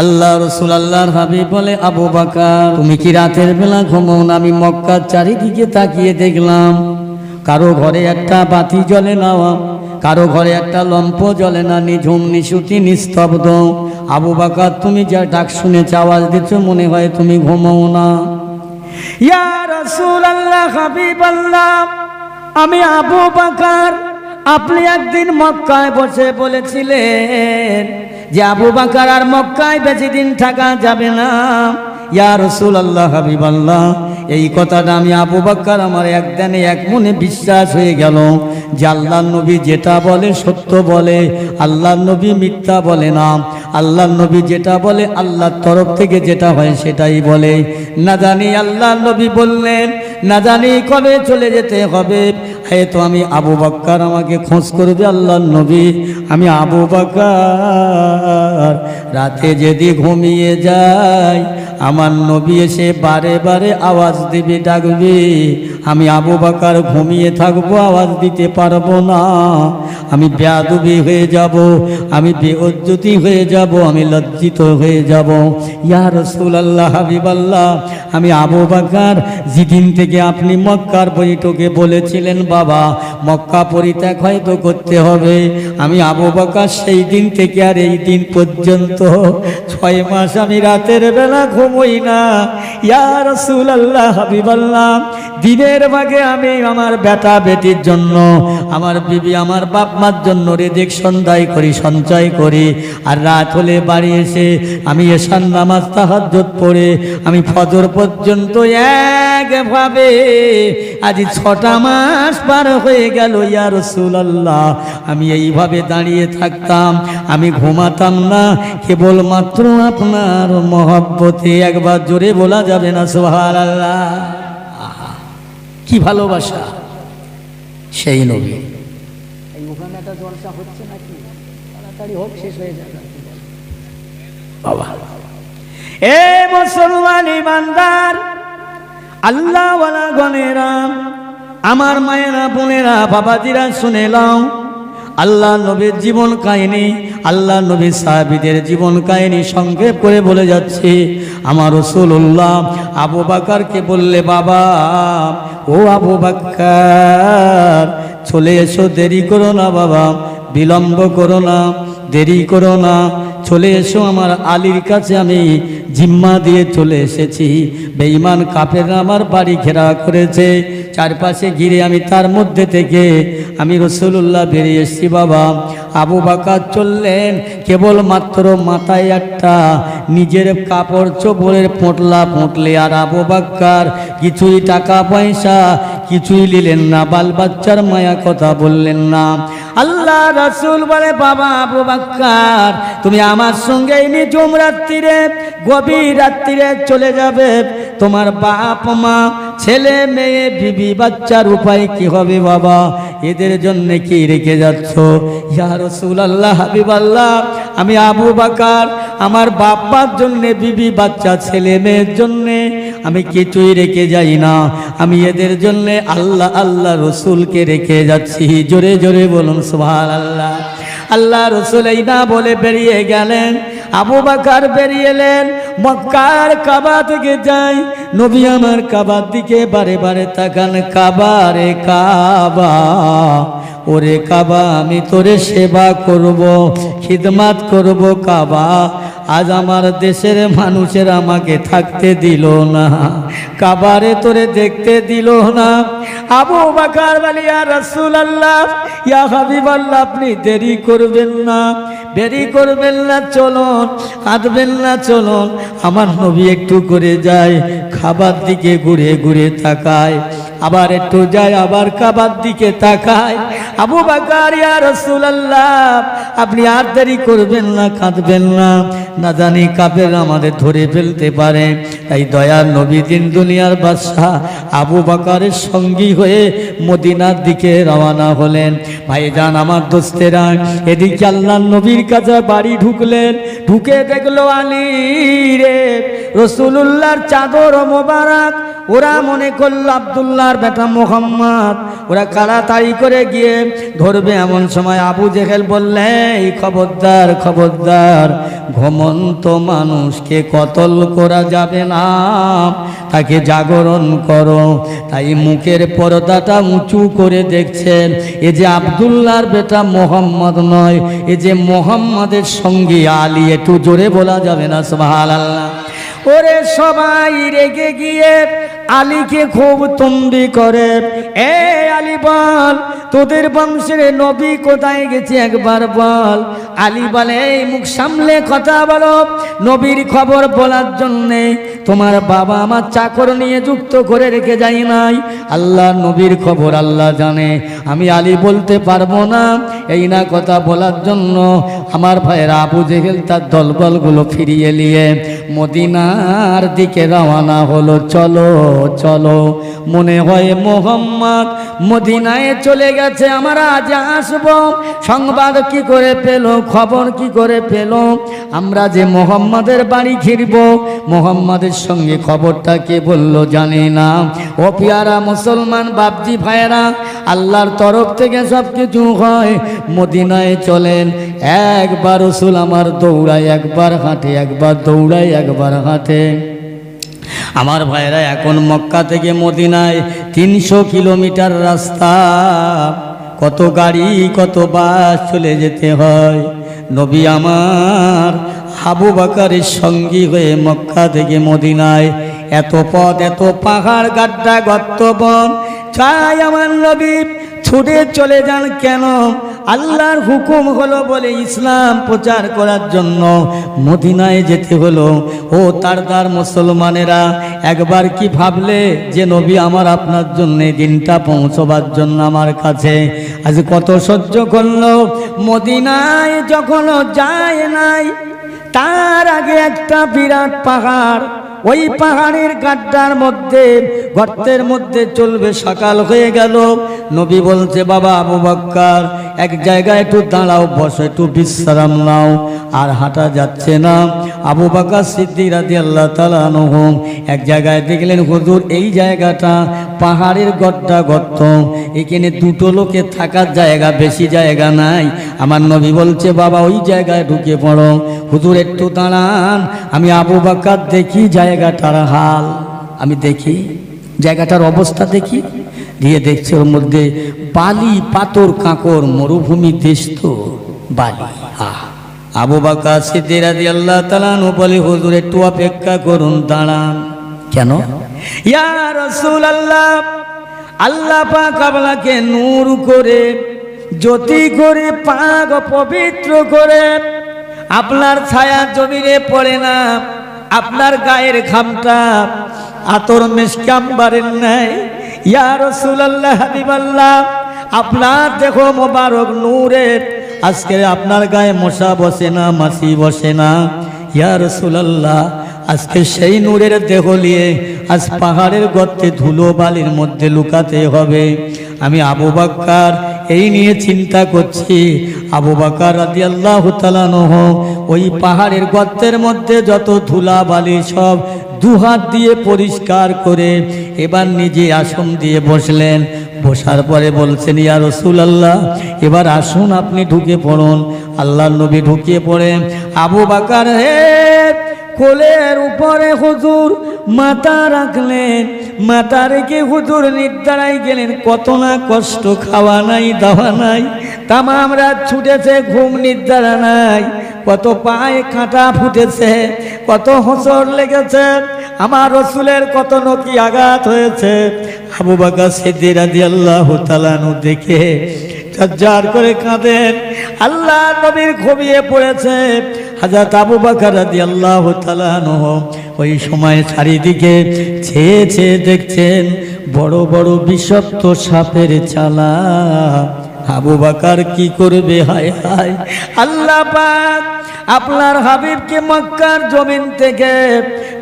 আল্লাহ রসুল আল্লাহর হাবিব বলে, আবু বকর তুমি কি রাতের বেলা ঘুমাও না? আমি মক্কার চারিদিকে তাকিয়ে দেখলাম কারো ঘরে একটা বাতি জ্বলে না, কারো ঘরে একটা লম্প জ্বলে না, নিঝুম নিশুতি নিস্তব্ধ। আবু বকর তুমি যা ডাক শুনেছ, আওয়াজ দিচ্ছ, মনে হয় তুমি ঘুমাও না। ইয়া রাসূলুল্লাহ, হাবিবাল্লাহ, আমি আবু বকর। আপনি একদিন মক্কায় বসে বলেছিলেন যে আবু বকর আর মক্কায় বেশি দিন থাকা যাবে না। ইয়া রাসূলুল্লাহ, হাবিবাল্লাহ, এই কথাটা আমি আবু বকর আমার একদিনে এক মনে বিশ্বাস হয়ে গেল যে আল্লাহর নবী যেটা বলে সত্য বলে, আল্লাহর নবী মিথ্যা বলে না। আল্লাহর নবী যেটা বলে আল্লাহর তরফ থেকে যেটা হয় সেটাই বলে। না জানি আল্লাহর নবী বললেন, না জানি কবে চলে যেতে হবে। হয়তো আমি আবু বকর, আমাকে খোঁজ করবে আল্লাহর নবী। আমি আবু বকর রাতে যদি ঘুমিয়ে যাই, আমার নবী এসে বারে বারে আওয়াজ দিবে, ডাকবে। আমি আবু বকর ঘুমিয়ে থাকবো, আওয়াজ দিতে পারবো না। আমি বেয়াদবি হয়ে যাব, আমি বেইজ্জতি হয়ে যাব, আমি লজ্জিত হয়ে যাব। ইয়া রাসূলুল্লাহ, হাবিবাল্লাহ, আমি আবু বকর যেদিন থেকে আপনি মক্কার বৈঠকে বলেছিলেন বাবা মক্কা পরিত্যাগ হয়তো করতে হবে, আমি আবু বকর সেই দিন থেকে আর এই দিন পর্যন্ত 6 মাস আমি রাতের বেলা ঘুমোই না। ইয়া রাসূলুল্লাহ, হাবিবাল্লাহ, দিনের ভাগে আমি আমার বেটা বেটির জন্য, আমার বিবি, আমার বাপ মার জন্য রেজেক সঞ্চয় করি। আর রাত হলে বাড়ি এসে আমি এশার নামাজ তাহাজ্জুদ পড়ে আমি ফজর পর্যন্ত একভাবে আজ 6টা মাস পার হয়ে গেল। ইয়া রাসূলুল্লাহ, আমি এইভাবে দাঁড়িয়ে থাকতাম, আমি ঘুমাতাম না, কেবলমাত্র আপনার মহব্বতে। একবার জোরে বলা যাবে না সুবহানাল্লাহ? কি ভালোবাসা সেই নবী। এই ওখানে একটা জলসা হচ্ছে নাকি? তাড়াতাড়ি হোক, শেষ হয়ে যাবে বাবা। এ মুসলমান ইমানদার, আল্লাহ ওয়ালা গণেরা, আমার মায়েরা, বোনেরা, বাবাজিরা, শুনে নাও। আল্লাহ নবীর জীবন কাহিনী, আল্লাহ নবীর সাহাবীদের জীবন কাহিনী সংক্ষেপ করে বলে যাচ্ছে। আমার রাসূলুল্লাহ আবু বকরকে বললে, বাবা ও আবু বকর, চলে এসো, দেরি করো না বাবা, বিলম্ব করো না, দেরি করো না, চলে এসো। আমার আলীর কাছে আমি জিম্মা দিয়ে চলে এসেছি। বেঈমান কাফেররা আমার বাড়ি ঘেরা করেছে, চারপাশে ঘিরে আমি তার মধ্যে থেকে আমি রাসূলুল্লাহ বেরিয়ে এসেছি বাবা। আবু বকর চললেন, কেবলমাত্র মাথায় একটা নিজের কাপড় চোপড়ের পোঁটলা পোঁটলে। আর আবু বকর কিছুই টাকা পয়সা কিছুই নিলেন না, বাল বাচ্চার মায়া কথা বললেন না। আল্লাহ রাসূল বলে, বাবা আবু বকর, তুমি আমার সঙ্গে নিঝুম রাত্রিরে, গভীর রাত্রিরে চলে যাবে। তোমার বাপ মা, ছেলে মেয়ে, বিবি বাচ্চার উপায় কি হবে বাবা? এদের জন্য কি রেখে যাচ্ছ? ইয়া রাসূলুল্লাহ, হাবিবাল্লাহ, আমি আবু বকর আমার বাপ মার জন্য, বিবি বাচ্চা ছেলে মেয়ের জন্য আমি কিছুই রেখে যাই না। আমি এদের জন্য আল্লাহ আল্লাহ রসুলকে রেখে যাচ্ছি। জোরে জোরে বলুন সুবহানাল্লাহ। আল্লাহ রসুল এই না বলে বেরিয়ে গেলেন। আবু বকর বেরিয়ে এলেন, মক্কার কাবা থেকে যাই। নবী আমার কাবার দিকে বারে বারে তাকান, কাবা রে কাবা, ওরে কাবা, আমি তোরে সেবা করব, খিদমাত করব কাবা। আজ আমার দেশের মানুষের আমাকে থাকতে দিল না, কাবারে তোরে দেখতে দিল না। আবু বকর বলে, ইয়া রাসূলুল্লাহ, ইয়া হাবিবাল্লাহ, আপনি দেরি করবেন না, দেরি করবেন না, চলুন, কাঁদবেন না, চলুন। আমার নবী একটু করে যায়, খাবার দিকে ঘুরে ঘুরে তাকায়, আবার একটু যায়, আবার কাবার দিকে তাকায়। আবু বকর, ইয়া রাসূলুল্লাহ, আপনি আর দেরি করবেন না, কাঁদবেন না, না জানি কাফের আমাদের ধরে ফেলতে পারে। তাই দয়ার নবী, দিন দুনিয়ার বাদশাহ, আবু বকরের সঙ্গী হয়ে মদিনার দিকে রওনা হলেন। ভাইজান আমার দোস্তেরা, এদিকে আল্লাহর নবীর কাছে বাড়ি ঢুকলেন, ঢুকে দেখলো আলী রে রাসূলুল্লাহর চাদর মোবারক ওরা মনে করলো আব্দুল্লাহর বেটা মোহাম্মদ, ওরা তাড়াতাড়ি করে গিয়ে ধরবে। এমন সময় আবু জেহেল বললে, এই খবরদার খবরদার, ঘুমন্ত মানুষকে কতল করা যাবে না, তাকে জাগরণ করো। তাই মুখের পর্দাটা উঁচু করে দেখছেন, এ যে আব্দুল্লাহর বেটা মোহাম্মদ নয়, এ যে মোহাম্মদের সঙ্গী আলী। একটু জোরে বলা যাবে না সুবহানাল্লাহ? ওরে সবাই রেগে গিয়ে আলীকে খুব তন্বি করে, এ আলী বল, তোদের বংশের নবী কোথায় গেছে একবার বল। আলী বলে, এই মুখ সামলে কথা বলো, নবীর খবর বলার জন্যে তোমার বাবা আমার চাকর নিয়ে যুক্ত করে রেখে যাই নাই। আল্লাহ নবীর খবর আল্লাহ জানে, আমি আলী বলতে পারবো না। এই না কথা বলার জন্য আমার ভাইয়েরা আবু জেহেল তার দলবলগুলো ফিরিয়ে নিয়ে মদিনার দিকে রওনা হলো। চলো চলো, মনে হয় মোহাম্মদ মদিনায় চলে গেছে, আমরা আজ আসবো। সংবাদ কি করে পেল, খবর কি করে পেল? আমরা যে মোহাম্মদের বাড়ি ঘিরব, মোহাম্মদের সঙ্গে খবরটা কে বললো জানি না। ও পিয়ারা মুসলমান বাপজি ভাইয়েরা, আল্লাহর তরফ থেকে সব কিছু হয়। মদিনায় চলেন, একবার রসুল আমার দৌড়ায় একবার হাঁটে, একবার দৌড়ায় একবার হাঁটে। আমার ভাইরা, এখন মক্কা থেকে মদিনায় 300 কিলোমিটার রাস্তা, কত গাড়ি কত বাস চলে যেতে হয়। নবী আমার আবু বকরের সঙ্গী হয়ে মক্কা থেকে মদিনায় এত পথ, এত পাহাড়, গাড্ডা, গর্ত, বন, চাই আমার নবী ছুটে চলে যান। কেন? আল্লাহর হুকুম হলো বলে ইসলাম প্রচার করার জন্য মদিনায় যেতে হলো। ও তারদার মুসলমানেরা, একবার কি ভাবলে যে নবী আমার আপনার জন্য দিনটা পৌঁছবার জন্য আমার কাছে আজ কত সহ্য করলো। মদিনায় যখন যায় নাই, তার আগে একটা বিরাট পাহাড়, ওই পাহাড়ের গাড্ডার মধ্যে, গর্তের মধ্যে চলবে। সকাল হয়ে গেল, নবী বলছে, বাবা আবু বকর, এক জায়গায় একটু দাঁড়াও, বসো, একটু বিশ্রাম নাও। আর হাঁটা যাচ্ছে না। আবু বকর সিদ্দিক রাদিয়াল্লাহু তাআলা আনহু এক জায়গায় দেখলেন, হুজুর এই জায়গাটা পাহাড়ের গর্তা গর্ত, এখানে দুটো লোকের থাকার জায়গা, বেশি জায়গা নাই। আমার নবী বলছে, বাবা ওই জায়গায় ঢুকে পড়ো। হুজুর একটু দাঁড়ান, আমি আবু বকর দেখি জায়গাটার হাল, আমি দেখি জায়গাটার অবস্থা দেখি। দিয়ে দেখছে ওর মধ্যে বালি, পাথর, কাঁকর, মরুভূমি দেশ তো বালি। আবু বকর সিদ্দিক রাদিয়াল্লাহু তাআলা আনহু বলে, হুজুর একটু অপেক্ষা করুন, দাঁড়ান। কেন? ইয়া রাসূলুল্লাহ, আল্লাহ পাক আপনাকে নূর করে, জ্যোতি করে, পাক পবিত্র করে, আপনার ছায়া জমিনে পড়ে না। আপনার গায়ের ঘামটা আতর মিশক আম্বারের নাই। ইয়া রাসূলুল্লাহ, হাবিবাল্লাহ, আপনার দেখো মোবারক নূরের, আজকে আপনার গায়ে মশা বসে না, মাছি বসে না। ইয়া রাসূলুল্লাহ, আজকে সেই নূরের দেহ নিয়ে আজ পাহাড়ের গর্তে ধুলো বালির মধ্যে লুকাতে হবে। আমি আবু বকর এই নিয়ে চিন্তা করছি। আবু বকর রাদিয়াল্লাহু তাআলা আনহু ওই পাহাড়ের গর্তের মধ্যে যত ধুলা বালি সব দুহাত দিয়ে পরিষ্কার করে এবার নিজে আসন দিয়ে বসলেন। বসার পরে বলছেন, ইয়া রাসূলুল্লাহ, এবার আসুন আপনি ঢুকে পড়ুন। আল্লাহর নবী ঢুকে পড়ে। আবু বকর কোলের উপরে হুজুর মাথা রাখলেন। মাথা রেখে হুজুর নিদ্রায় গেলেন। কত না কষ্ট, খাওয়া নাই, দাওয়া নাই, তামাম রাত ছুটেছে, ঘুম নিদ্রা নাই, কত পায়ে কাঁটা ফুটেছে, কত হোঁচট লেগেছে, আমার রসুলের কত নকি আঘাত হয়েছে। আবু বকর সিদ্দিক রাদিয়াল্লাহু তাআলা আনহু দেখে ঝরঝর করে কাঁদেন। আল্লাহ নবীর ঘুমিয়ে পড়েছে। হযরত আবু বকর রাদিয়াল্লাহু তাআলা আনহু ওই সময় চারিদিকে চেয়ে চেয়ে দেখছেন বড় বড় বিষাক্ত সাপের চালা আবু বকর কি করবে? হায় হায়, আল্লাহ পাক আপনার হাবিবকে মক্কার জমিন থেকে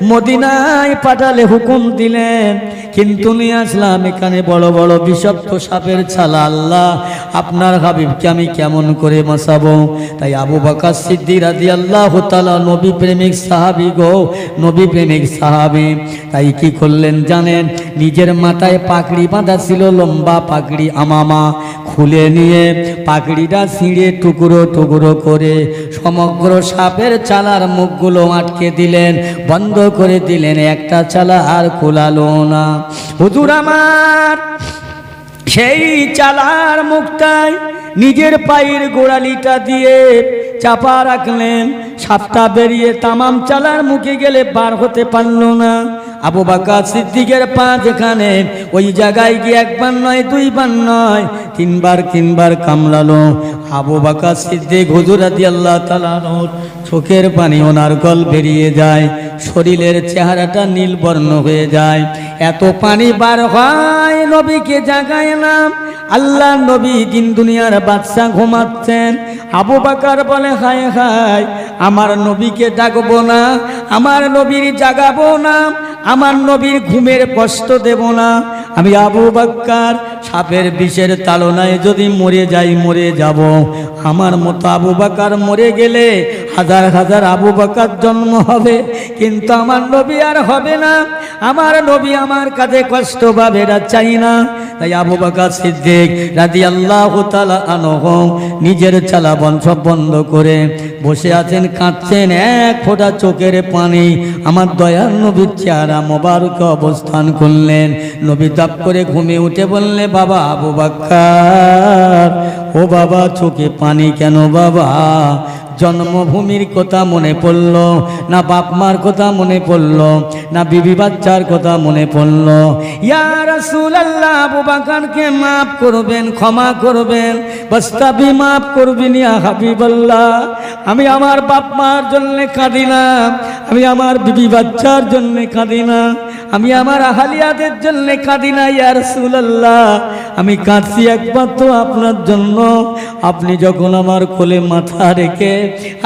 মদিনায় পাঠালে হুকুম দিলেন, কিন্তু নিয়ে আসলাম এখানে বড় বড় বিষাক্ত সাপের ছালা। আল্লাহ আপনার হাবিবকে আমি কেমন করে বাঁচাবো? তাই আবু বকর সিদ্দিক রাদিয়াল্লাহু তাআলা নবী প্রেমিক সাহাবী গো, নবী প্রেমিক সাহাবী, তাই কি করলেন জানেন? নিজের মাথায় পাগড়ি বাঁধা ছিল, লম্বা পাগড়ি আমামা, খুলে নিয়ে পাগড়িটা ছিঁড়ে টুকরো টুকরো করে সমগ্র সাপের চালার মুখগুলো আটকে দিলেন, বন্ধ করে দিলেন, একটা চালা আর খোলালো না। হুজুর আমার সেই চালার মুখটায় নিজের পায়ের গোড়ালিটা দিয়ে চাপা রাখলেন, সাপটা বেরিয়ে তামাম চালার মুখে গেলে বার হতে পারল না। আবু বকর সিদ্দিকের পা যেখানে, ওই জায়গায় গিয়ে একবার নয়, দুইবার নয়, তিনবার কামড়ালো। আবু বকর সিদ্দিক হুজুর রাদিয়াল্লাহু তাআলা চোখের পানি ওনার গল বেরিয়ে যায়, শরীরের চেহারাটা নীলবর্ণ হয়ে যায়, এত পানি বার হয় নবীকে জাগায় না। আল্লাহ নবী দিন দুনিয়ার বাদশা ঘুমাচ্ছেন। আবু বকর বলে হায় হায়, আমার নবীকে ডাকবো না, আমার নবীর জাগাবো না, আমার নবীর ঘুমের কষ্ট দেব না। আমি আবু বকর সাপের বিষের তাড়নায় যদি মরে যাই, মরে যাব। আমার মতো আবু বকর মরে গেলে হাজার হাজার আবু বকর জন্ম হবে, কিন্তু আমার নবী আর হবে না। আমার নবী আমার কাছে কষ্ট পাবে, এটা চাই না। তাই আবু বকর সিদ্দিক রাদিয়াল্লাহু তাআলা আনহু নিজের চালা বন্ধ করে বসে আছেন, কাঁদছেন, এক ফোঁটা চোখের পানি আমার দয়ার নবীর চেহারা মোবারক অবস্থান করলেন। নবী তাপ করে ঘুমিয়ে উঠে বললে, বাবা আবু বকর, ও বাবা চোখে পানি কেন বাবা? জন্মভূমির কথা মনে পড়ল না, বাপ মার কথা মনে পড়ল না, বিবি বাচ্চার কথা মনে পড়ল? ইয়া রাসূলুল্লাহ, আবু বকরকে মাফ করবেন, ক্ষমা করবেন, বাস্তাবি মাফ করবেন ইয়া হাবিবাল্লাহ। আমি আমার বাপ মার জন্য কাঁদি না, আমি আমার বিবি বাচ্চার জন্য কাঁদি না, আমি আমার আহালিয়াদের জন্য কাঁদি না ইয়া রাসূলুল্লাহ। আমি কাঁদছি একমাত্র আপনার জন্য। আপনি যখন আমার কোলে মাথা রেখে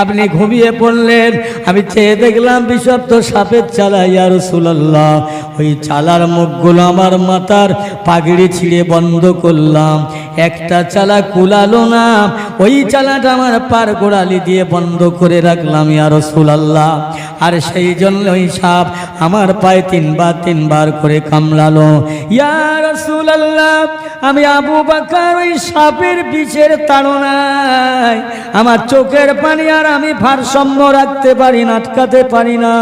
আপনি ঘুমিয়ে পড়লেন, আমি চেয়ে দেখলাম বিষাক্ত সাপের চালা ইয়া রাসূলুল্লাহ। ওই চালার মুখগুলো আমার মাথার পাগড়ি ছিঁড়ে বন্ধ করলাম, একটা চালা কুলালো না, ওই চালাটা আমার পার গোড়ালি দিয়ে বন্ধ করে রাখলাম ইয়া রাসূলুল্লাহ। আর সেই জন্য ওই সাপ আমার পায়ে তিনবার করে কামড়ালো ইয়া রাসূলুল্লাহ। আমি আবু বকর ওই সাপের বিষের তাড়নায় আমার চোখের পানি আর আমি ভারসাম্য রাখতে পারি না, আটকাতে পারি না।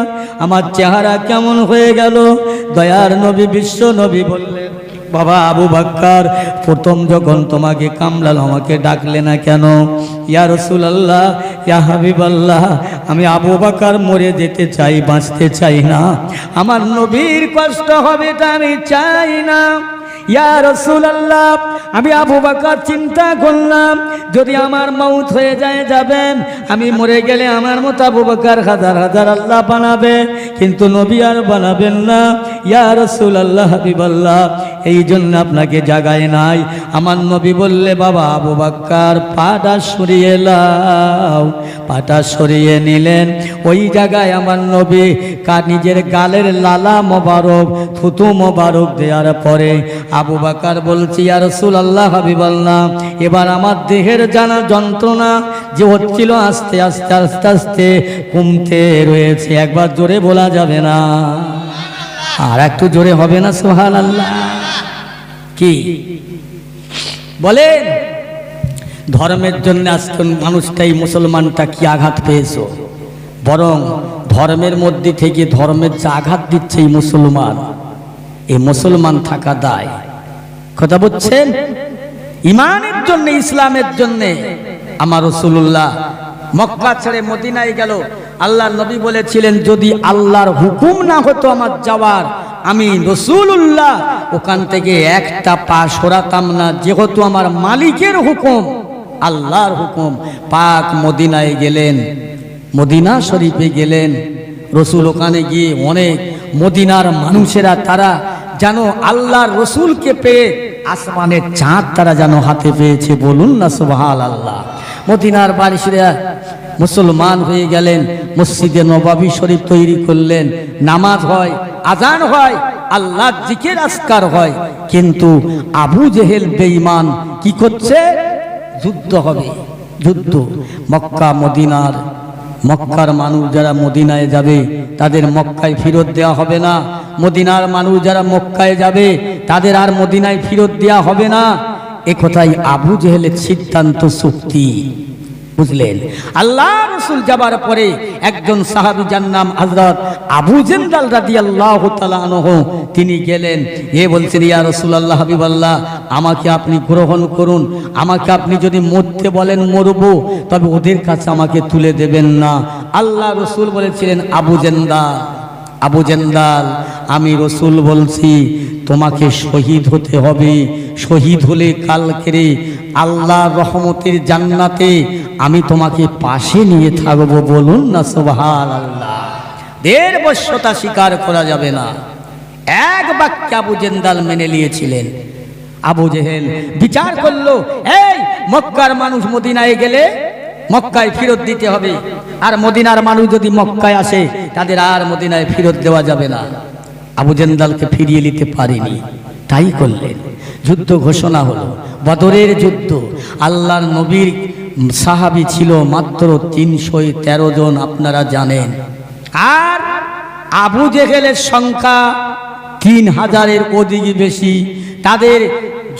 আমার চেহারা কেমন হয়ে গেল? দয়ার নবী বিশ্ব নবী বললেন, বাবা আবু বকর, প্রথম যখন তোমাকে কামড়ালো আমাকে ডাকলে না কেন? ইয়া রাসূলুল্লাহ, ইয়া হাবিবাল্লাহ, আমি আবু বকর মরে যেতে চাই, বাঁচতে চাই না, আমার নবীর কষ্ট হবে এটা আমি চাই না। ইয়া রাসূলুল্লাহ, আমি আবু বকর চিন্তা করলাম যদি আমার মওত হয়ে যায় যাবেন, আমি মরে গেলে আমার মতো আবু বকর হাজার হাজার আল্লাহ বানাবে, কিন্তু নবী আর বানাবেন না। ইয়া রাসূলুল্লাহ, হাবিবাল্লাহ, এই জন্য আপনাকে জাগায় নাই। আমার নবী বললে, বাবা আবু বকর পাটা সরিয়ে লাও। পাটা সরিয়ে নিলেন, ওই জায়গায় আমার নবী নিজের গালের লালা মোবারক, থুতু মোবারক দেওয়ার পরে আবু বকর বলছি, ইয়া রাসূলুল্লাহ, হাবিবাল্লাহ, এবার আমার দেহের জানা যন্ত্রণা যে হচ্ছিল আস্তে আস্তে আস্তে আস্তে কমতে রয়েছে। একবার জোরে বলা যাবে না? আর একটু জোরে হবে না? সুবহানাল্লাহ। কি বলেন? ধর্মের জন্য আজকে মানুষটাই, মুসলমানটা কি আঘাত পেয়েছো? বরং ধর্মের মধ্যে থেকে ধর্মের যে আঘাত দিচ্ছে এই মুসলমান, এই মুসলমান থাকা দায়। কথা বলছেন? ইমানের জন্য, ইসলামের জন্য আমার রাসূলুল্লাহ মক্কা ছেড়ে মদিনায় গেল। আল্লাহর নবী বলেছিলেন, যদি আল্লাহর হুকুম না হতো আমার যাওয়ার, আমি রাসূলুল্লাহ ওখান থেকে একটা পা সরাতাম না। যেহেতু আমার মালিকের হুকুম, আল্লাহর হুকুম, পাক মদিনায় গেলেন, মদিনা শরীফে গেলেন। রসুল ওখানে গিয়ে অনেক মদিনার মানুষেরা তারা যেন আল্লাহর রসুলকে পেয়ে আসমানের চাঁদ তারা যেন হাতে পেয়েছে, বলুন না সুবহানাল্লাহ। মদিনার বারিশরা মুসলমান হয়ে গেলেন, মসজিদে নববী শরীফ তৈরি করলেন, নামাজ হয়, আজান হয়, আল্লাহর জিকির আজকার হয়, কিন্তু আবু জেহেল বেঈমান কি করছে? যুদ্ধ হবে, যুদ্ধ। মক্কার মানুষ যারা মদিনায় যাবে তাদের মক্কায় ফেরত দেওয়া হবে না, মদিনার মানুষ যারা মক্কায় যাবে তাদের আর মদিনায় ফেরত দেওয়া হবে না। এ কথাই আবু জেহেলের সিদ্ধান্ত চুক্তি, বুঝলেন? আল্লাহ রসুল যাবার পরে একজন সাহাবী যার নাম হযরত আবু জেন্দাল রাদিয়াল্লাহু তাআলা আনহু, তিনি গেলেন, এ বলছেন, ইয়া রাসূলুল্লাহ, হাবিবাল্লাহ, আমাকে আপনি গ্রহণ করুন, আমাকে আপনি যদি মরতে বলেন মরবো, তবে ওদের কাছে আমাকে তুলে দেবেন না। আল্লাহ রসুল বলেছিলেন, আবু জেন্দাল, আমি রসুল বলছি তোমাকে শহীদ হতে হবে। শহীদ হলে কালকেরে আল্লাহর রহমতের জান্নাতে আমি তোমাকে পাশে নিয়ে থাকবো, বলুন না সুবহানাল্লাহ। 1.5 বৎসরতা স্বীকার করা যাবে না, এক বাক্যে আবু জেন্দাল মেনে নিয়েছিলেন। আবু জেহেল বিচার করলো, এই মক্কার মানুষ মদিনায় গেলে মক্কায় ফেরত দিতে হবে, আর মদিনার মানুষ যদি মক্কায় আসে তাদের আর মদিনায় ফেরত দেওয়া যাবে না। আবু জেন্দালকে ফিরিয়ে নিতে পারেনি, তাই করলেন। যুদ্ধ ঘোষণা হলো, বদরের যুদ্ধ। আল্লাহর নবীর সাহাবী ছিল মাত্র 313 জন, আপনারা জানেন, আর আবু জেহেলের সংখ্যা 3000-এর অধিক বেশি। তাদের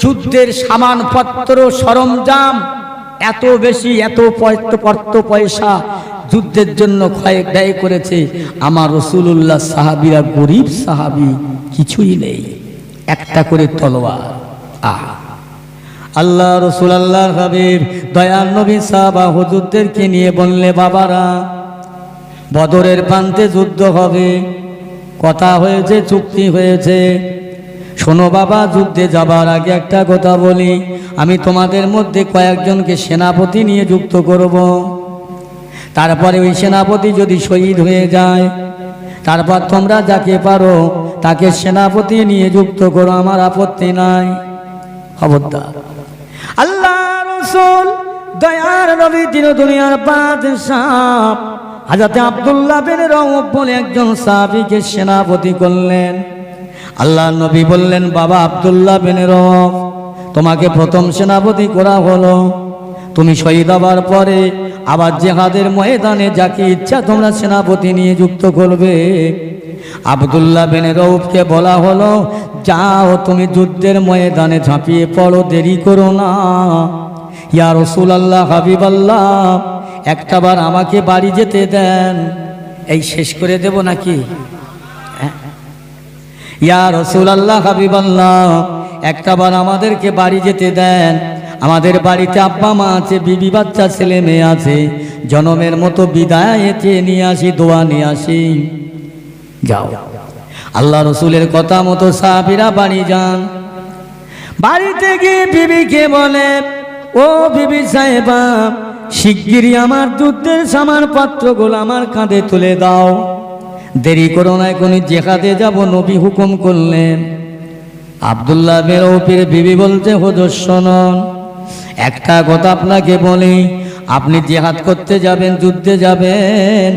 যুদ্ধের সামানপত্র সরঞ্জাম এত বেশি, এত পয়সা যুদ্ধের জন্য ব্যয় করেছে। আমার রাসূলুল্লাহ সাহাবীরা গরিব সাহাবী, কিছুই নেই, একটা করে তলোয়ার। আল্লাহ রসুল, আল্লাহর হাবিব, দয়াল নবী সাহাবা হুজুরদেরকে নিয়ে বললে, বাবারা, বদরের প্রান্তে যুদ্ধ হবে, কথা হয়েছে, চুক্তি হয়েছে। শোনো বাবা, যুদ্ধে যাবার আগে একটা কথা বলি, আমি তোমাদের মধ্যে কয়েকজনকে সেনাপতি নিয়ে যুক্ত করব। তারপরে ওই সেনাপতি যদি শহীদ হয়ে যায়, তারপর তোমরা যাকে পারো তাকে সেনাপতি নিয়ে যুক্ত করো, আমার আপত্তি নাই। খবরদার। আল্লাহ রাসূল, দয়ার নবী, দুনিয়ার বাদশাহ হযরত আব্দুল্লাহ বিন রওফ বলে একজন সাহাবীকে সেনাপতি করলেন। আল্লাহ নবী বললেন, বাবা আব্দুল্লাহ বিন রওফ, তোমাকে প্রথম সেনাপতি করা হলো। তুমি শহীদ হবার পরে আবার জিহাদের ময়দানে যাকে ইচ্ছা তোমরা সেনাপতি নিয়ে যুক্ত করবে। আব্দুল্লাহ বিন রওফকে বলা হলো, যাও তুমি যুদ্ধের ময়দানে ঝাঁপিয়ে পড়ো, দেরি করো না। ইয়া রাসূলুল্লাহ, হাবিবাল্লাহ, একটাবার আমাকে বাড়ি যেতে দেন। এই শেষ করে দেব নাকি? ইয়া রাসূলুল্লাহ, হাবিবাল্লাহ, একটাবার আমাদেরকে বাড়ি যেতে দেন। আমাদের বাড়িতে আব্বা মা আছে, বিবি বাচ্চা, ছেলে মেয়ে আছে, জনমের মতো বিদায় চেয়ে নিয়ে আসি, দোয়া নিয়ে আসি। যাও। আল্লাহ রসুলের কথা মতো সাহাবীরা বাড়ি যান। বাড়িতে গিয়ে বিবিকে বলে, ও বিবি সাহেবা, শিগগিরই আমার যুদ্ধের সামানপত্রগুলো আমার কাঁধে তুলে দাও, দেরি করো না, এখনই জিহাদে যাব, নবী হুকুম করলেন। আব্দুল্লাহ বিন রওফের বিবি বলছে, হুজুর শুনুন, একটা কথা আপনাকে বলি, আপনি জিহাদ করতে যাবেন, যুদ্ধে যাবেন,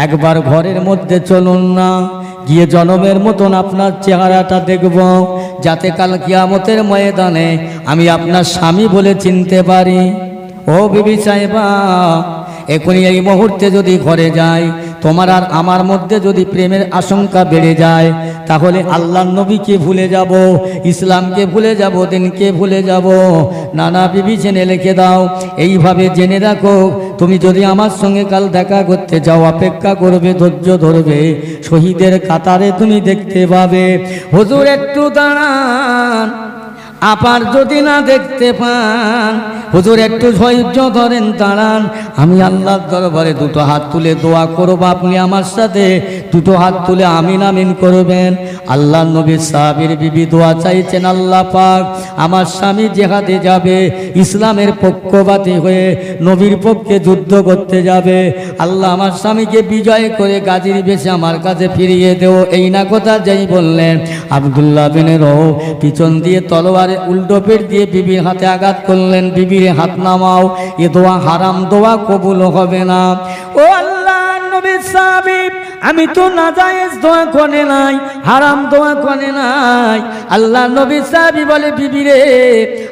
একবার ঘরের মধ্যে চলুন না, গিয়ে জনমের মতন আপনার চেহারাটা দেখব, যাতে কাল কিয়ামতের ময়দানে আমি আপনার স্বামী বলে চিনতে পারি। ও বিবি সাহেবা, এখনই এই মুহূর্তে যদি ঘরে যাই, তোমার আর আমার মধ্যে যদি প্রেমের আশঙ্কা বেড়ে যায়, তাহলে আল্লাহর নবীকে ভুলে যাব, ইসলামকে ভুলে যাব, দিনকে ভুলে যাব। নানা বিবি জেনে লিখে দাও, এইভাবে জেনে রাখো, তুমি যদি আমার সঙ্গে কাল দেখা করতে যাও, অপেক্ষা করবে, ধৈর্য ধরবে, শহীদের কাতারে তুমি দেখতে পাবে। হুজুর একটু দাঁড়ান, আপার যদি না দেখতে পান, হুজুর একটু ধৈর্য ধরেন, দাঁড়ান, আমি আল্লাহর দরবারে দুটো হাত তুলে দোয়া করব, আপনি আমার সাথে দুটো হাত তুলে আমিন আমিন করবেন। আল্লাহ নবী সাহাবীর বিবি দোয়া চাইছেন, আল্লাহ পাক আমার স্বামী জিহাদে যাবে, ইসলামের পক্ষপাতী হয়ে নবীর পক্ষে যুদ্ধ করতে যাবে, আল্লাহ আমার স্বামীকে বিজয় করে গাজীর বেশে আমার কাছে ফিরিয়ে দেও। এই না কথা যেই বললেন, আব্দুল্লাহ বিন রওফ পিছন দিয়ে তলোয়ারে উল্টো পেট দিয়ে বিবির হাতে আঘাত করলেন, বিবির হাত নামাও, এ দোয়া হারাম দোয়া, কবুল হবে না। ও আল্লাহ নবীর সাহাবী, আমি তো নাজায়েজ দোয়া করে নাই, হারাম দোয়া করে নাই। আল্লাহ নবী সাহাবী বলে, বিবি রে,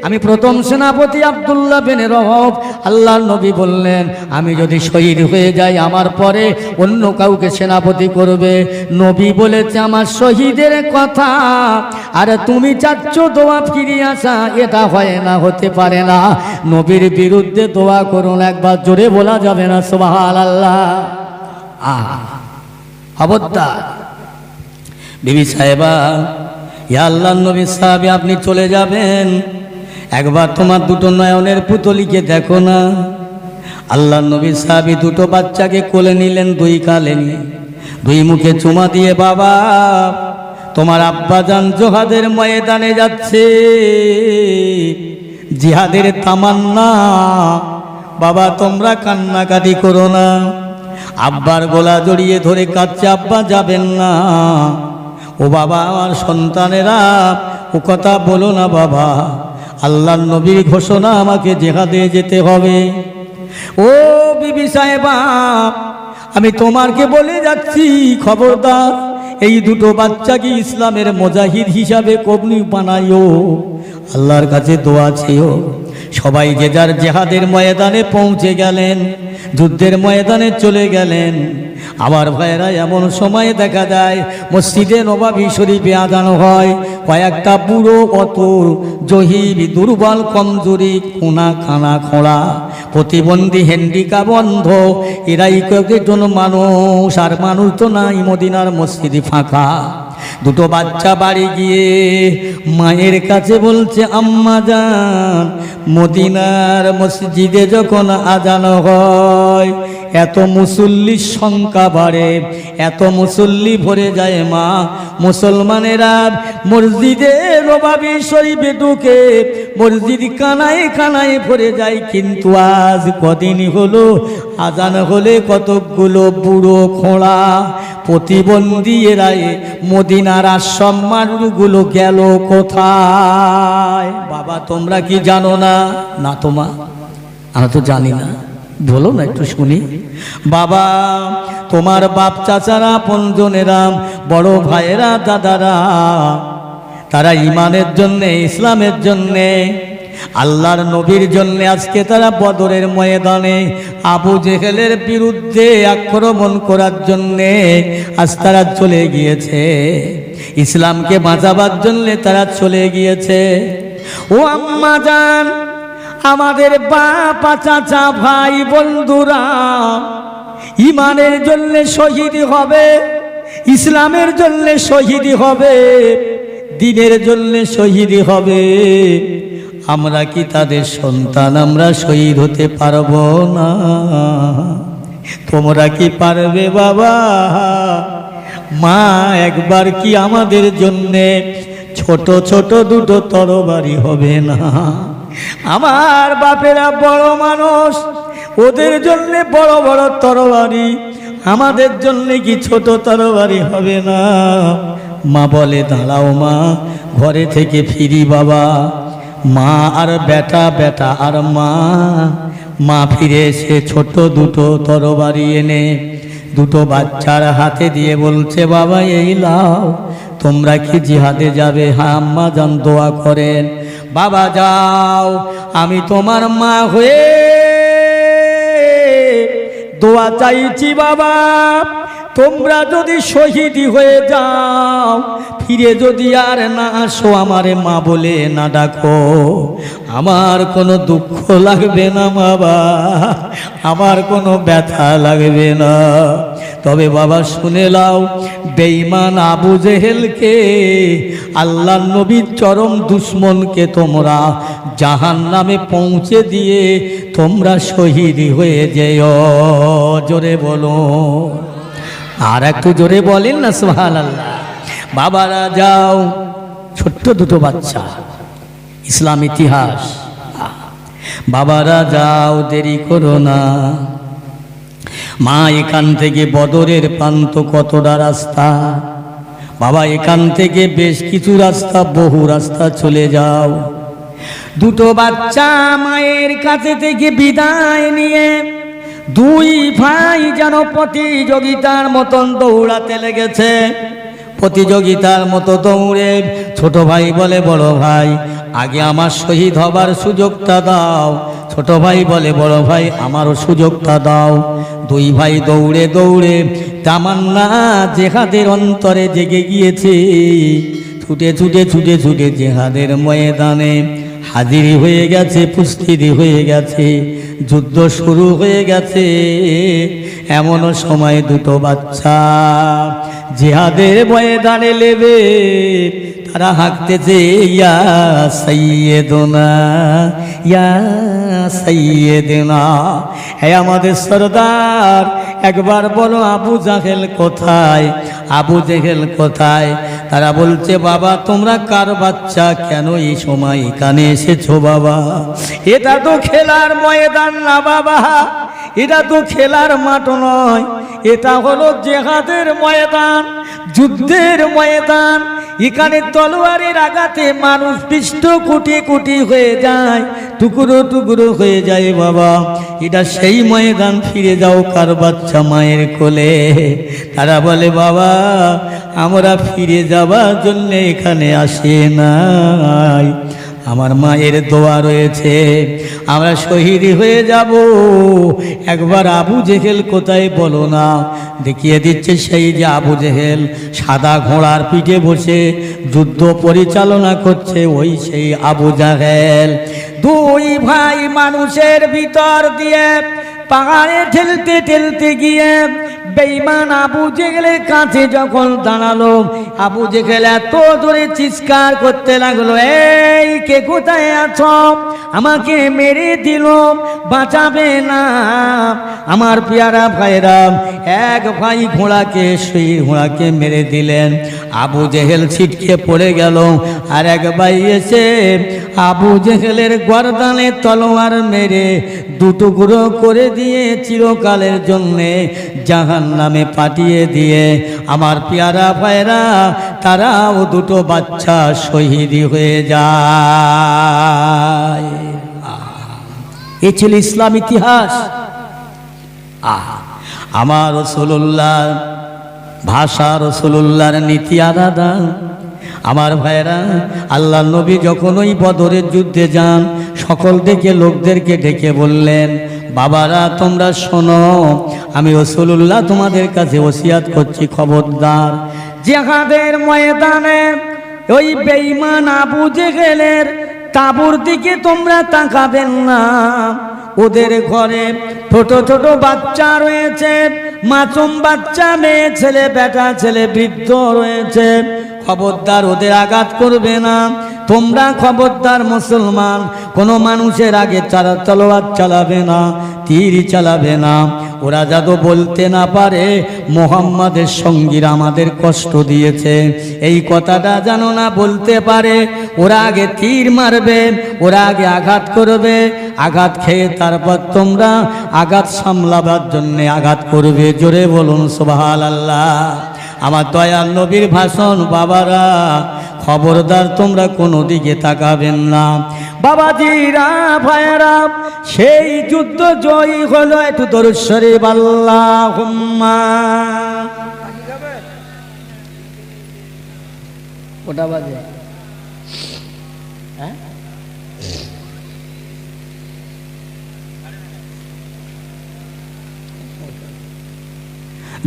আমি প্রথম সেনাপতি আব্দুল্লাহ বিন রওফ। আল্লাহ নবী বললেন, আমি যদি শহীদ হয়ে যাই আমার পরে অন্য কাউকে সেনাপতি করবে। নবী বলেছে আমার শহীদের কথা, আর তুমি চাচ্ছ দোয়া ফিরিয়ে আসা, এটা হয় না, হতে পারে না। নবীর বিরুদ্ধে দোয়া করুন, একবার জোরে বলা যাবে না সুবহানাল্লাহ? খবরদার বিবি সাহেবা, ইয়া আল্লাহর নবী সাহাবী, আপনি চলে যাবেন, একবার তোমার দুটো নয়নের পুতলিকে দেখো না। আল্লাহর নবী সাহাবী দুটো বাচ্চাকে কোলে নিলেন, দুই কালে নিয়ে দুই মুখে চুমা দিয়ে, বাবা তোমার আব্বাজান জিহাদের ময়দানে যাচ্ছে, জিহাদের তামান্না, বাবা তোমরা কান্নাকাটি করো না। আব্বার গলা জড়িয়ে ধরে কাঁদছে, আব্বা যাবেন না। ও বাবা, আমার সন্তানেরা, ও কথা বলো না বাবা, আল্লাহর নবীর ঘোষণা, আমাকে জিহাদে যেতে হবে। ও বিবি সাহেবা, আমি তোমাকে বলে যাচ্ছি, খবরদার এই দুটো বাচ্চাকে ইসলামের মুজাহিদ হিসাবে কবনি বানাইও, আল্লাহর কাছে দোয়া চেয়েও। সবাই যে যার জিহাদের ময়দানে পৌঁছে গেলেন, যুদ্ধের ময়দানে চলে গেলেন। আমার ভাইয়েরা, এমন সময় দেখা যায় মসজিদে নববী শরীফে আজান হয়, কয়েকটা বুড়ো অতুর জহির, দুর্বল, কমজোরি, কোনা খানা খোঁড়া, প্রতিবন্ধী, হ্যান্ডিক্যাপ, অন্ধ, এরাই কয়েকজন মানুষ। আর মানুষ তো নাই, মদিনার মসজিদ ফাঁকা। দুটো বাচ্চা বাড়ি গিয়ে মায়ের কাছে বলছে, আম্মা জান, মদিনার মসজিদে যখন আজান হয় এত মুসল্লির সংখ্যা বাড়ে, এত মুসল্লি ভরে যায় মা, মুসলমানেরা মসজিদে নববী শরীফে ঢুকে মসজিদ কানায় কানায় ভরে যায়। কিন্তু আজ কদিন হলো আজান হলে কতকগুলো বুড়ো খোঁড়া প্রতিবন্ধী এরাই মদিনার আশ্রম মানুষগুলো গেল কোথায়? বাবা তোমরা কি জানো না? না তোমা, আমরা তো জানি না, বলো না একটু শুনি। বাবা তোমার বাপ চাচারা, আপনজনেরা, বড় ভাইয়েরা, দাদারা, তারা ইমানের জন্যে, ইসলামের জন্যে, আল্লাহর নবীর জন্য আজকে তারা বদরের ময়দানে আবু জেহেলের বিরুদ্ধে আক্রমণ করার জন্যে আজ তারা চলে গিয়েছে, ইসলামকে বাঁচাবার জন্য তারা চলে গিয়েছে। ও আম্মা জান, আমাদের বাপ চাচা ভাই বন্ধুরা ইমানের জন্য শহীদ হবে, ইসলামের জন্য শহীদ হবে, দ্বীনের জন্য শহীদ হবে। আমরা কি তাদের সন্তান? আমরা শহীদ হতে পারবো না? তোমরা কি পারবে বাবা? মা একবার কি আমাদের জন্যে ছোট ছোট দুটো তরবারি হবে না? আমার বাপেরা বড় মানুষ, ওদের জন্য বড় বড় তরবারি, আমাদের জন্য কি ছোট তরবারি হবে না? মা বলে, দাঁড়াও মা, ঘরে থেকে ফিরি বাবা। মা আর বেটা, বেটা আর মা ফিরে এসে ছোট দুটো তরবারি এনে দুটো বাচ্চার হাতে দিয়ে বলছে, বাবা এই লাও, তোমরা কি জিহাদে যাবে? হ্যাঁ আম্মা জান, দোয়া করেন। বাবা যাও, আমি তোমার মা হয়ে দোয়া চাইছি বাবা, তোমরা যদি শহীদি হয়ে যাও, ফিরে যদি আর না আসো, আমারে মা বলে না ডাকো, আমার কোনো দুঃখ লাগবে না বাবা, আমার কোনো ব্যথা লাগবে না। তবে বাবা শুনে লাও, বেঈমান আবু জেহেলকে, আল্লাহর নবীর চরম দুশ্মনকে তোমরা জাহান্নামে পৌঁছে দিয়ে তোমরা শহীদ হয়ে যেও। জোরে বলো, আর একটু জোরে বলেন না সুবহানাল্লাহ। বাবারা যাও, ছোট্ট দুটো বাচ্চা, ইসলাম ইতিহাস। বাবারা যাও, দেরি করো না। মা এখান থেকে বদরের প্রান্ত কতটা রাস্তা, বাবা এখান থেকে বেশ কিছু রাস্তা, বহু রাস্তা চলে যাও। দুটো বাচ্চা মায়ের কাছে থেকে বিদায় নিয়ে দুই ভাই যেন প্রতিযোগিতার মতন দৌড়াতে লেগেছে। প্রতিযোগিতার মতো দৌড়ে ছোট ভাই বলে, বড় ভাই আগে আমার শহীদ হবার সুযোগটা দাও। ছোট ভাই বলে, বড় ভাই আমারও সুযোগটা দাও। দুই ভাই দৌড়ে দৌড়ে তামান্না জেহাদের অন্তরে জেগে গিয়েছে। ছুটে ছুটে ছুটে ছুটে জেহাদের ময়দানে হাজির হয়ে গেছে, উপস্থিতি হয়ে গেছে, যুদ্ধ শুরু হয়ে গেছে। এমনও সময় দুটো বাচ্চা জিহাদের ময়দানে নেবে, তারা হাঁকতেছে, ইয়া সাইয়েদুনা, ইয়া সাইয়েদুনা, হে আমাদের সরদার, একবার বলো আবু জাহেল কোথায়, আবু জেহেল কোথায়? তারা বলছে, বাবা তোমরা কার বাচ্চা, কেন এই সময় এখানে এসেছো বাবা? এটা তো খেলার ময়দান না বাবা, এটা তো খেলার মাঠ নয়, এটা হলো জেহাদের ময়দান, যুদ্ধের ময়দান। এখানে তলোয়ারের আঘাতে মানুষ পিষ্ট কোটি কোটি হয়ে যায়, টুকরো টুকরো হয়ে যায় বাবা। এটা সেই ময়দান, ফিরে যাও কার বাচ্চা মায়ের কোলে। তারা বলে, বাবা আমরা ফিরে যাবার জন্য এখানে আসে নাই, আমার মায়ের দোয়া রয়েছে, আমরা শহীদ হয়ে যাব। একবার আবু জেহেল কোথায় বলো না, দেখিয়ে দিচ্ছে সেই যে আবু জেহেল সাদা ঘোড়ার পিঠে বসে যুদ্ধ পরিচালনা করছে, ওই সেই আবু জাহেল। দুই ভাই মানুষের ভিতর দিয়ে পাহাড়ে ঠেলতে ঠেলতে গিয়ে বেঈমান আবু জেহেলের কাছে যখন দাঁড়ালো, আবু জেহেল এত জোরে চিৎকার করতে লাগলো, এই কে কোথায় আছো, আমাকে মেরে দিল, বাঁচাবে না। আমার পেয়ারা ভাইরা, এক ভাই ঘোড়াকে, সেই ঘোড়াকে মেরে দিলেন, আবু জেহেল ছিটকে পড়ে গেল। আর এক ভাই এসে আবু জেহেলের গর্দানে তলোয়ার মেরে দুটুকরো করে দিয়ে চিরকালের জন্যে জাহান্নামে পাঠিয়ে দিয়ে, আমার পেয়ারা ভাইরা তারাও দুটো বাচ্চা শহীদ হয়ে যায়। এ ছিল ইসলাম ইতিহাস। আমার রাসূলুল্লাহ ভাষা, রাসূলুল্লাহর নীতি আলাদা। আমার ভাইরা, আল্লাহ নবী যখন ওই বদরের যুদ্ধে যান, সকল থেকে লোকদেরকে ডেকে বললেন, বাবারা তোমরা শোনো, আমি রাসূলুল্লাহ তোমাদের কাছে ওসিয়াত করছি, খবরদার জিহাদের ময়দানে ওই বেঈমান আবু জেহেলের তাঁবুর দিকে তোমরা তাকাবেন না। ওদের ঘরে ছোট ছোট বাচ্চা রয়েছে, মাসুম বাচ্চা, মেয়ে ছেলে, বেটা ছেলে, বৃদ্ধ রয়েছে, খবরদার ওদের আঘাত করবে না। তোমরা খবরদার মুসলমান, কোনো মানুষের আগে তলোয়ার চালাবে না, তীর চালাবে না। ওরা যাতে বলতে না পারে মুহাম্মাদের সঙ্গীরা আমাদের কষ্ট দিয়েছে, এই কথাটা যেন না বলতে পারে। ওরা আগে তীর মারবে, ওরা আগে আঘাত করবে, আঘাত খেয়ে তারপর তোমরা আঘাত সামলাবার জন্যে আঘাত করবে। জোরে বলুন সুবহানাল্লাহ। আমার দয়াল নবীর ভাষণ। বাবারা খবরদার তোমরা কোনো দিকে তাকাবেন না। বাবাজিরা ভাইয়েরা, সেই যুদ্ধ জয়ী হলো। একটু দরুদ শরীফ আল্লাহুম্মা। ওটা বাজে, হ্যাঁ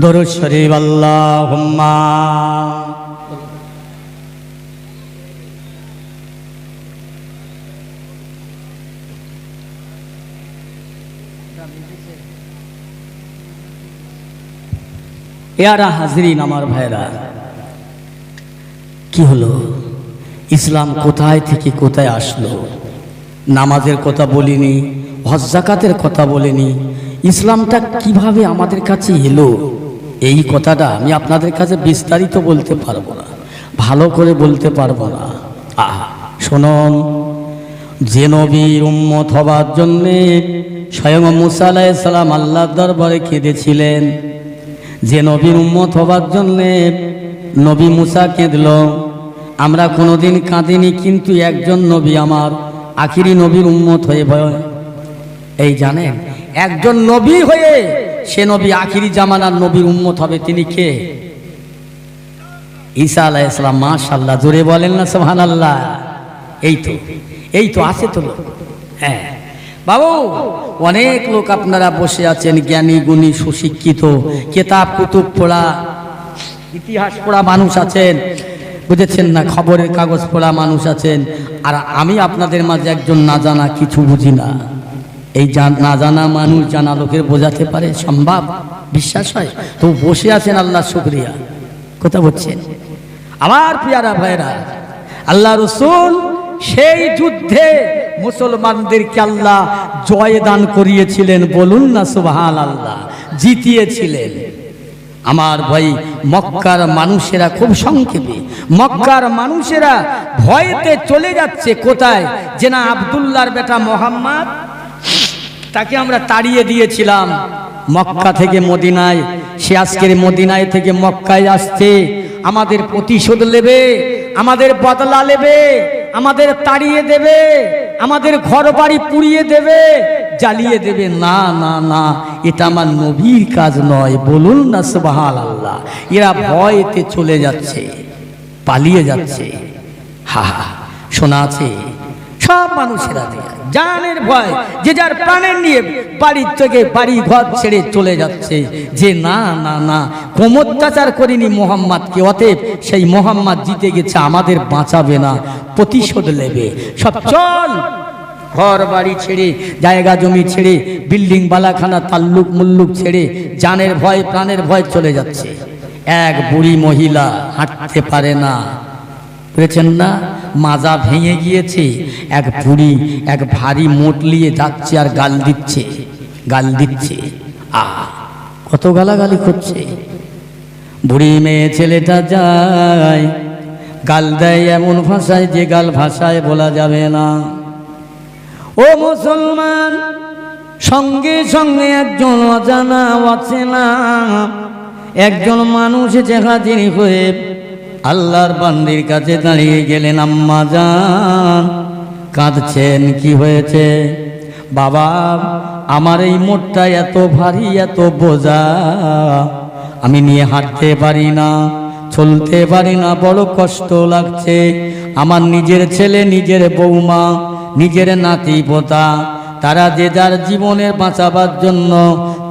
দরুদ শরীফ আল্লাহুম্মা। ইয়ারা হাজরিন, আমার ভাইরা, কি হলো? ইসলাম কোথায় থেকে কোথায় আসলো? নামাজের কথা বলিনি, হজ যাকাতের কথা বলিনি, ইসলামটা কিভাবে আমাদের কাছে এলো, এই কথাটা আমি আপনাদের কাছে বিস্তারিত বলতে পারবো না। ভালো করে বলতে পারবো না। শুনুন, যে নবীর উম্মত হবার জন্যে স্বয়ং মুসা আলাইহিস সালাম আল্লাহর দরবারে কেঁদেছিলেন, যে নবীর উম্মত হবার জন্যে নবী মুসা কেঁদল, আমরা কোনোদিন কাঁদিনি, কিন্তু একজন নবী আমার আখিরি নবীর উম্মত হয়ে ভয়, এই জানেন একজন নবী হয়ে সে নবী আখিরি জামানার নবীর উম্মত হবে। তিনি কে? ঈসা আলাইহিস সালাম। মাশাআল্লাহ, জোরে বলেন না সুবহানাল্লাহ। এই তো আছে তো লোক। হ্যাঁ বাবু, অনেক লোক আপনারা বসে আছেন, জ্ঞানী গুণী সুশিক্ষিত, কিতাব কুতুব পড়া, ইতিহাস পড়া মানুষ আছেন, বুঝেছেন না, খবরের কাগজ পড়া মানুষ আছেন। আর আমি আপনাদের মাঝে একজন না জানা, কিছু বুঝি না। এই না জানা মানুষ জানা লোকের বোঝাতে পারে? সম্ভব? বিশ্বাস হয়? তো বসে আছেন, আল্লাহ শুকরিয়া। কথা বলছেন আমার পিয়ারা ভাইরা, আল্লাহ রসুল সেই যুদ্ধে মুসলমানদেরকে আল্লাহ জয় দান করিয়েছিলেন, বলুন না সুবহানাল্লাহ, জিতিয়েছিলেন। আমার ভাই, মক্কার মানুষেরা খুব সংক্ষেপে, মক্কার মানুষেরা ভয়েতে চলে যাচ্ছে কোথায়? যে না আব্দুল্লাহর বেটা মোহাম্মদ, তাকে আমরা তাড়িয়ে দিয়েছিলাম মক্কা থেকে মদিনায়, সে আজকের মদিনায় থেকে মক্কায় আসছে, আমাদের প্রতিশোধ নেবে, আমাদের বদলা নেবে, আমাদের তাড়িয়ে দেবে, আমাদের ঘর বাড়ি পুড়িয়ে দেবে, জ্বালিয়ে দেবে। না না না, এটা আমার নবীর কাজ নয়, বলুন না সুবহানাল্লাহ। এরা ভয়তে চলে যাচ্ছে, পালিয়ে যাচ্ছে। হা হা, শোনা আছে সব মানুষেরা জানের ভয়, যে যার প্রাণের নিয়ে বাড়ির থেকে বাড়ি ঘর ছেড়ে চলে যাচ্ছে, যে না না না, কম অত্যাচার করিনি মোহাম্মদকে, অতএব সেই মোহাম্মদ জিতে গেছে, আমাদের বাঁচাবে না, প্রতিশোধ নেবে। সব চল, ঘর বাড়ি ছেড়ে, জায়গা জমি ছেড়ে, বিল্ডিং বালাখানা তাল্লুক মুল্লুক ছেড়ে, জানের ভয় প্রাণের ভয় চলে যাচ্ছে। এক বুড়ি মহিলা হাঁটতে পারে না, বুঝেছেন না, মাজা ভেঙে গিয়েছে, এক বুড়ি এক ভারী মোট নিয়ে যাচ্ছে আর গাল দিচ্ছে, গাল দিচ্ছে। কত গালাগালি করছে। বুড়ি মেয়ে ছেলেটা যায়, গাল দেয় এমন ভাষায় যে গাল ভাষায় বলা যাবে না। ও মুসলমান, সঙ্গে সঙ্গে একজন অজানা অচেনা একজন মানুষ যে হাজির হয়ে আল্লাহর বান্দির কাছে দাঁড়িয়ে গেলেন। আম্মা জান, কাঁদছেন, কি হয়েছে? বাবা, আমার এই মোটটা এত ভারী, এত বোঝা, আমি নিয়ে হাঁটতে পারি না, চলতে পারি না, বড় কষ্ট লাগছে। আমার নিজের ছেলে, নিজের বৌমা, নিজের নাতি পোতা, তারা যে যার জীবনের বাঁচাবার জন্য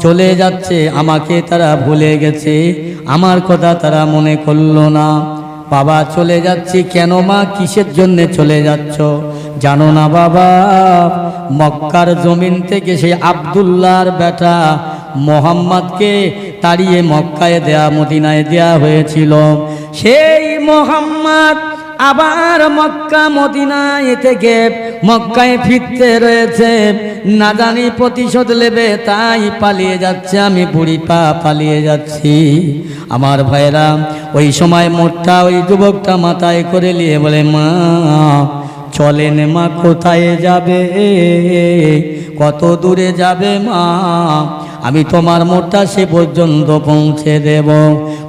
চলে যাচ্ছে, আমাকে তারা ভুলে গেছে, আমার কথা তারা মনে করলো না। বাবা, চলে যাচ্ছি। কেন মা, কিসের জন্য চলে যাচ্ছ? জানো না বাবা, মক্কার জমিন থেকে সেই আব্দুল্লাহর বেটা মোহাম্মদকে তাড়িয়ে মক্কায় দেয়া, মদিনায় দেয়া হয়েছিল। সেই মোহাম্মদ আবার মক্কা মদিনায় থেকে মক্কায় ফিরতে রয়েছে, না জানি প্রতিশোধ নেবে, তাই পালিয়ে যাচ্ছে। আমি বুড়ি পালিয়ে যাচ্ছি। আমার ভাইরা, ওই সময় মোটটা ওই যুবকটা মাথায় করে নিয়ে বলে, মা চলেন মা, কোথায় যাবে, কত দূরে যাবে মা, আমি তোমার মোটটা সে পর্যন্ত পৌঁছে দেব।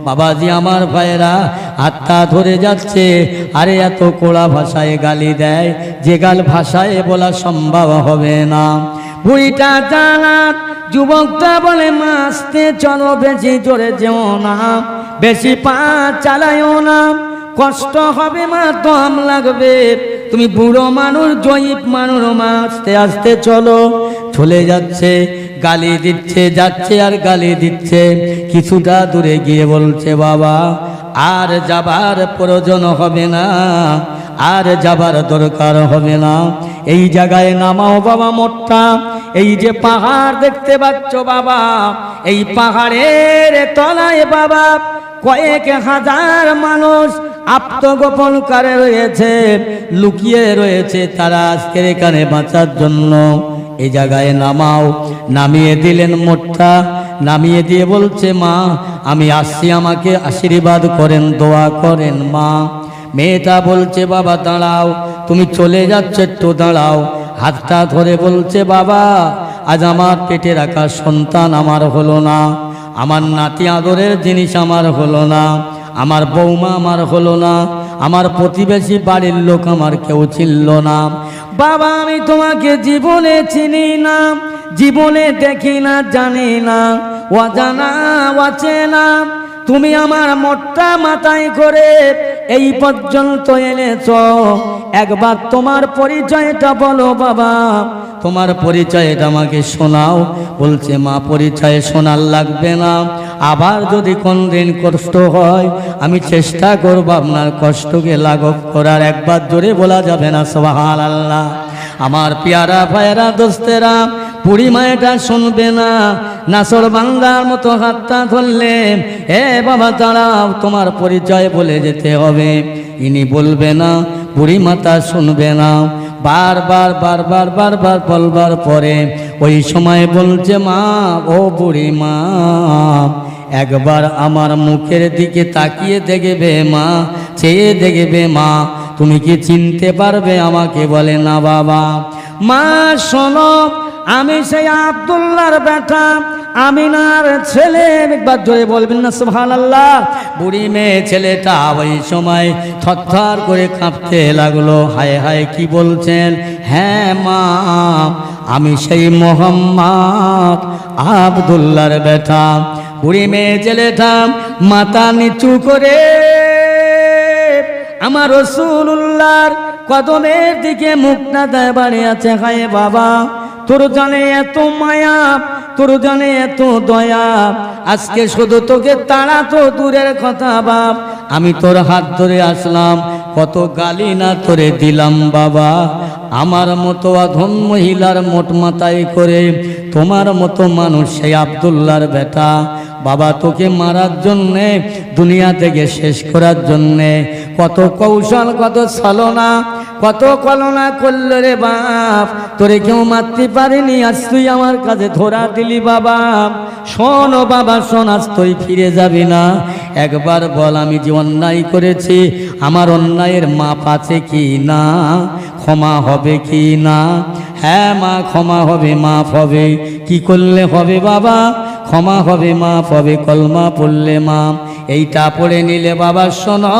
বাবাজি, আমার ভাইরা হাতটা ধরে যাচ্ছে, আরে এত কোড়া ভাষায় গালি দেয়, যে গাল ভাষায় বলা সম্ভব হবে না। বুড়িটা জানাত, যুবকটা বলে, মা আস্তে চলো, বেশি জোরে যেও না, বেশি পা চালায়ও না, কষ্ট হবে মা, দম লাগবে, তুমি বুড়ো মানুষ, জয়ীব মানুষ, মা আস্তে আস্তে চলো। চলে যাচ্ছে, গালি দিচ্ছে, যাচ্ছে আর গালি দিচ্ছে। কিছুটা দূরে গিয়ে বলছে, বাবা আর যাবার প্রয়োজন হবে না, আর যাবার দরকার হবে না, এই জায়গায় নামাও বাবা মোটটা। এই যে পাহাড় দেখতে পাচ্ছ বাবা, এই পাহাড়ের তলায় বাবা কয়েক হাজার মানুষ আত্মগোপন করে রয়েছে, লুকিয়ে রয়েছে, তারা আজকের এখানে বাঁচার জন্য এই জায়গায় নামাও। নামিয়ে দিলেন মোটটা, নামিয়ে দিয়ে বলছে, মা আমি আসছি, আমাকে আশীর্বাদ করেন, দোয়া করেন মা। মেয়েটা বলছে বাবা দাঁড়াও, তুমি চলে যাচ্ছ, একটু দাঁড়াও। হাতটা ধরে বলছে বাবা, আজ আমার পেটে রাখা সন্তান আমার হলো না, আমার নাতি আদরের জিনিস আমার হলো না, আমার বৌমা আমার হলো না, আমার প্রতিবেশী বাড়ির লোক আমার কেউ চিনল না। বাবা আমি তোমাকে জীবনে চিনি না, জীবনে দেখি না, জানি না, অজানা অচেনা, তুমি আমার মোটটা মাথায় করে এই পর্যন্ত এনেছ, একবার তোমার পরিচয়টা বলো বাবা, তোমার পরিচয়টা আমাকে শোনাও। বলছে মা পরিচয় শোনার লাগবে না, আবার যদি কোনদিন কষ্ট হয় আমি চেষ্টা করব আপনার কষ্টকে লাঘব করার। একবার জোরে বলা যাবে না সুবহানাল্লাহ? আমার পেয়ারা ভাইয়েরা দোস্তেরা, বুড়ি মায়েটা শুনবে না, নাসর বাংলার মতো হাতটা ধরলে, এ বাবা দাঁড়াও, তোমার পরিচয় বলে যেতে হবে। ইনি বলবে না, বুড়ি মাতা শুনবে না, বারবার বারবার বারবার বলবার পরে ওই সময় বলছে মা, ও বুড়ি মা, একবার আমার মুখের দিকে তাকিয়ে দেখবে মা, চেয়ে দেখবে মা, তুমি কি চিনতে পারবে আমাকে? বলে না বাবা। মা শোনো, আমি সেই আব্দুল্লাহর বেটা, আমিনার ছেলে। একবার জোরে বলবেন না সুবহানাল্লাহ? বুড়ি মেয়ে ছেলেটা ওই সময় থরথর করে কাঁপতে লাগলো। হায় হায় কি বলছেন? হ্যাঁ মা, আমি সেই মোহাম্মদ আব্দুল্লাহর বেটা। বুড়ি মেয়ে ছেলেটা মাথা নিচু করে আমার রাসূলুল্লাহর কদমের দিকে মুখটা দেয় বাড়িয়ে আছে। হায় বাবা, তোর জানে এত মায়া, তোর জানে এত দয়া, আজকে শুধু তোকে তাড়া তো দূরের কথা বাপ, আমি তোর হাত ধরে আসলাম, কত গালি না তোরে দিলাম বাবা। আমার মতো অধম মহিলার মোট মাথায় করে তোমার মতো মানুষ সেই আব্দুল্লাহর বেটা বাবা, তোকে মারার জন্যে, দুনিয়া থেকে শেষ করার জন্যে কত কৌশল, কত ছলনা, কত কলনা করলো রে বাপ, তোরে কেউ মারতে পারেনি, আজ তুই আমার কাছে ধরা দিলি বাবা। শোন ও বাবা শোন, আজ তুই ফিরে যাবি না, একবার বল আমি যে অন্যায় করেছি, আমার অন্যায়ের মাপ আছে কি না, ক্ষমা হবে কি না? হ্যাঁ মা, ক্ষমা হবে, মাফ হবে। কি করলে হবে বাবা? ক্ষমা হবে, মাফ হবে, কলমা পড়লে মা। এইটা পড়ে নিলে বাবা শোনো,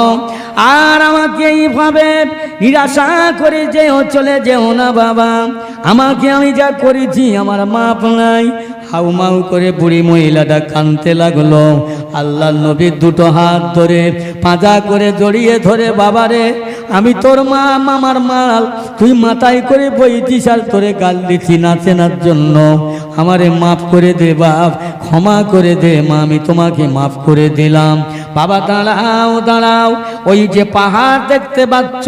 আর আমাকে এইভাবে নিরাশা করে যেও, চলে যেও না বাবা, আমাকে আমি যা করেছি আমার মাপ নাই। হাউমাউ করে বুড়ি মহিলাটা কাঁদতে লাগলো। আল্লাহ নবী দুটো হাত ধরে পাঁজা করে জড়িয়ে ধরে, বাবারে আমি তোর মা, মামার মাল, তুই মাথায় করে বইতিস আর তোরে গাল দিছি নাচেনার জন্য, আমারে মাফ করে দে বাপ, ক্ষমা করে দে মা, আমি তোমাকে মাফ করে দিলাম। বাবা দাঁড়াও দাঁড়াও, ওই যে পাহাড় দেখতে পাচ্ছ,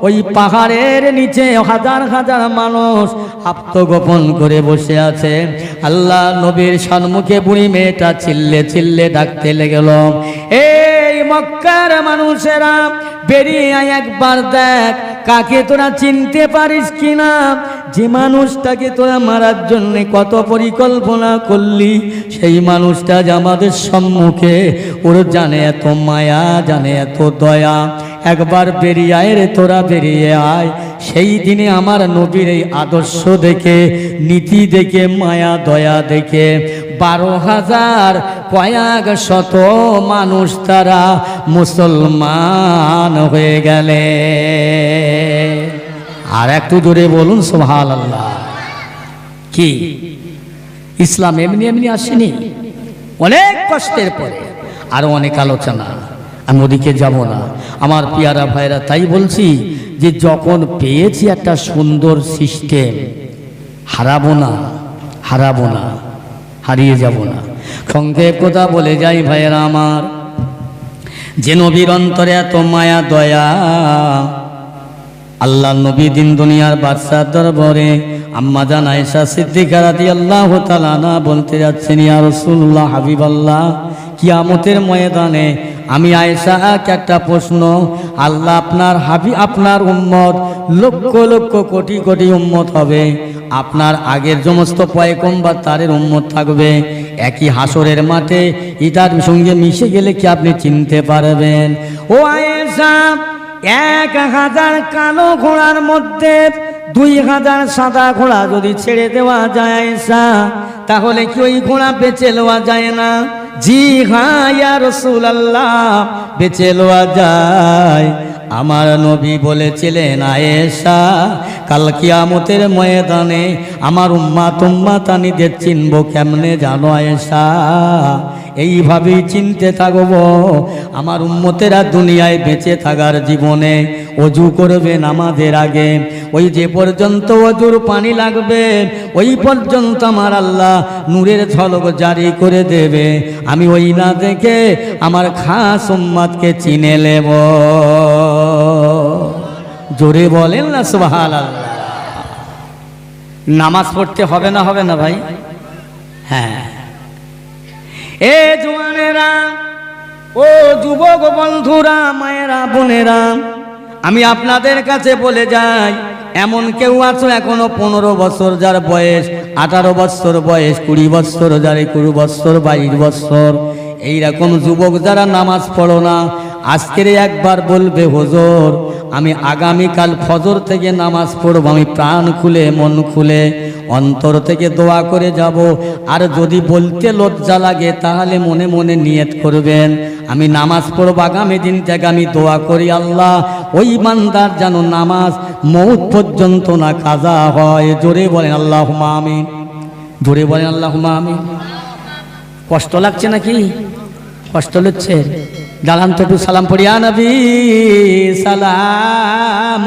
ওই পাহাড়ের নিচে হাজার হাজার মানুষ আত্মগোপন করে বসে আছে। আল্লাহ নবীর সম্মুখে বুড়ি মেয়েটা চিল্লে চিল্লে ডাকতে লেগেল, এই মক্কার মানুষেরা বেরিয়ে আয়, একবার দেখ কাকে তোরা চিনতে পারিস কিনা, যে মানুষটাকে তোরা মারার জন্য কত পরিকল্পনা করলি, সেই মানুষটা যে আমাদের সম্মুখে, ওর জানে এত মায়া, জানে এত দয়া, একবার বেরিয়ে আয় রে, তোরা বেরিয়ে আয়। সেই দিনে আমার নবীর এই আদর্শ দেখে, নীতি দেখে, মায়া দয়া দেখে 12,000 কয়েক শত মানুষ তারা মুসলমান হয়ে গেলে। আর একটু জোরে বলুন সুবহানাল্লাহ। কি ইসলাম এমনি এমনি আসেনি, অনেক কষ্টের পরে, আরো অনেক আলোচনা, আমি ওদিকে যাব না আমার পিয়ারা ভাইরা। তাই বলছি যে যখন পেয়েছি একটা সুন্দর সিস্টেম, হারাবো না, হারাবো না, হারিয়ে যাব না। সংক্ষেপ কথা বলে যাই ভাইয়েরা আমার, যে নবীর অন্তরে এত মায়া দয়া, আল্লাহ নবী দিন দুনিয়ার বাদশার দরবারে আম্মা জান আয়েশা সিদ্দিকা রাদিয়াল্লাহু তাআলা আনহা বলতে যাচ্ছেন, ইয়া রাসূলুল্লাহ, হাবিবাল্লাহ, কিয়ামতের ময়দানে আমি আয়েশাকে একটা প্রশ্ন, আল্লাহ আপনার আপনার উম্মত লক্ষ লক্ষ কোটি কোটি উম্মত হবে, আপনার আগের সমস্ত পয়গম্বর তারের উম্মত থাকবে, একই হাসরের মাঠে ইটার সঙ্গে মিশে গেলে কি আপনি চিনতে পারবেন? ও আয়েশা, 1000 কালো ঘোড়ার মধ্যে 2000 সাদা ঘোড়া যদি ছেড়ে দেওয়া যায় আয়েশা, তাহলে কি ওই ঘোড়া বেচে লওয়া যায় না? জি হ্যাঁ ইয়া রাসূলুল্লাহ, বেচে লওয়া যায়। আমার নবী বলেছিলেন, আয়েশা কাল কিয়ামতের ময়দানে আমার উম্মাতানিদের চিনবো কেমনে জানো আয়েশা? এইভাবেই চিনতে থাকবো। আমার উম্মতেরা দুনিয়ায় বেঁচে থাকার জীবনে অজু করবে নামাজের আগে, ওই যে পর্যন্ত অজুর পানি লাগবে ওই পর্যন্ত আমার আল্লাহ নূরের ঝলক জারি করে দেবে। আমি ওই না দেখে আমার খাস উম্মতকে চিনে নেব। জোরে বলেন না সুবহানাল্লাহ। নামাজ পড়তে হবে না, হবে না ভাই? হ্যাঁ। এ জওয়ানেরা, ও যুবক বন্ধুরা, মায়েরা, বোনেরা, আমি আপনাদের কাছে বলে যাই, এমন কেউ আছো এখনো 15 বছর যার বয়স, 18 বছর বয়স, 20 বছর যার 20 বছর, 22 বছর, এইরকম যুবক যারা নামাজ পড়ো না, আজকের একবার বলবে হুজুর আমি আগামীকাল ফজর থেকে নামাজ পড়ব, আমি প্রাণ খুলে মন খুলে অন্তর থেকে দোয়া করে যাব। আর যদি বলতে লজ্জা লাগে তাহলে মনে মনে নিয়ত করবেন আমি নামাজ পড়ব আগামী দিন থেকে, আমি দোয়া করি আল্লাহ ওই বান্দার যেন নামাজ মৌত পর্যন্ত না কাজা হয়। জোরে বলেন আল্লাহুম্মা আমিন, জোরে বলেন আল্লাহুম্মা আমিন। কষ্ট লাগছে নাকি? কষ্ট হচ্ছে? দালান তো একটু সালাম পড়ি, ইয়া নবী সালাম।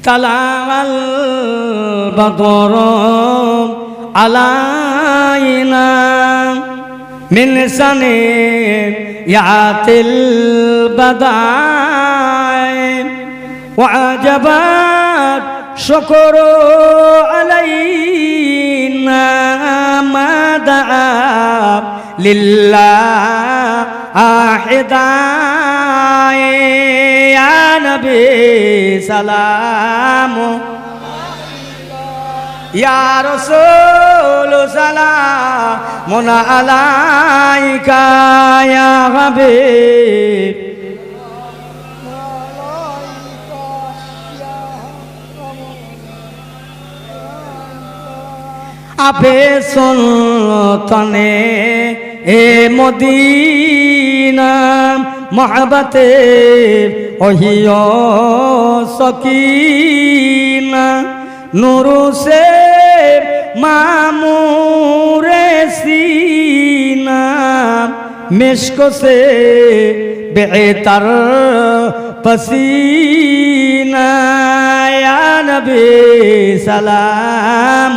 তালাল বদর আলাইনা মিন সানিয়াতিল বাদাই ওয়াজাবাত শুকরু আলাইনা মা দাআ লিল্লাহ আহিদাই ইয়া নবী সালাম, ইয়া রাসূল সালামুন আলাইকা ইয়া হাবিব। আপে সুলতানে এ মদিনা মোহব্বতে ওহিও সকিনা নূরু সে মামুরে সিনা মিশক সে বেহতর পসিনা ইয়া নবী সালাম,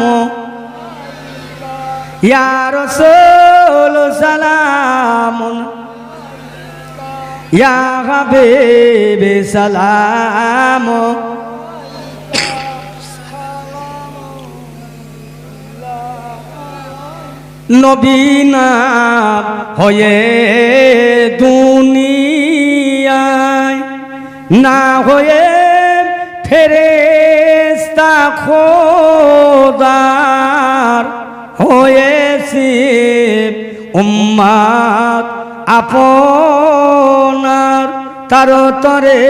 ইয়া রাসূল সালামুন, ইয়া হাবিব সালাম। নবী না হয়ে দুনিয়ায় না হয়ে ফেরেশতা খোদার হয়েছে উম্মত আপনার, তার তরে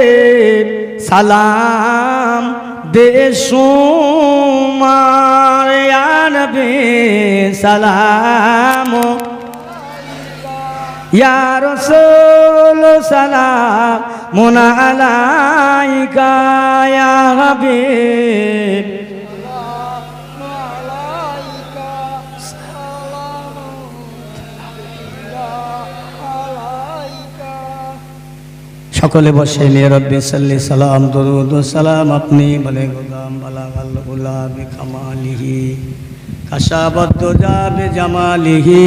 সালাম বেশুমার ইয়া নবী সালাম, ইয়া রাসূল সালামুন আলাইকা ইয়া হাবিব। সকলে বসে নিয়ে রব্বি সাল্লি সালাম দরুদ সালাম আপনি বলে গোলাম বালাগাল উলা বিকামালিহি কাশাবাত জাবে জামালিহি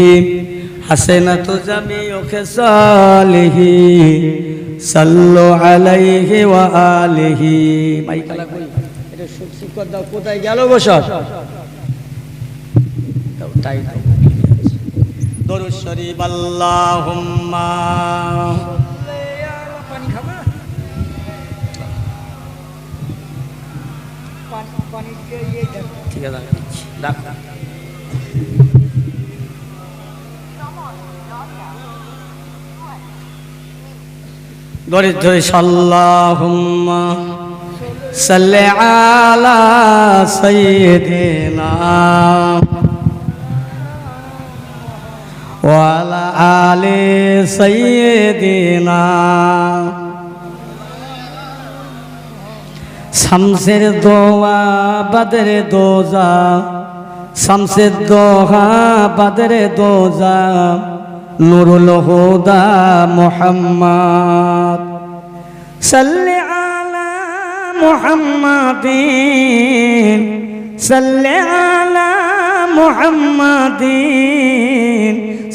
হাসনাত জামিউ খিসালিহি সাল্লু আলাইহি ওয়া আলিহি। মাইকালা কই এটা শিক্ষক দাও, কোথায় গেল বসত? তাই দরুদ শরীফ আল্লাহুম্মা ঠিক আছে রাখ দরুদ শরীফ আল্লাহুম্মা সাল্লি আলা সাইয়্যিদিনা ওয়া আলা আলি সাইয়্যিদিনা শামসের দোয়া বদরে দোজা শামসের দোহা বদরে দোজা নুরুল হুদা মুহাম্মদ সাল্লি আলা মুহাম্মাদিন সাল্লি আলা মুহাম্মাদিন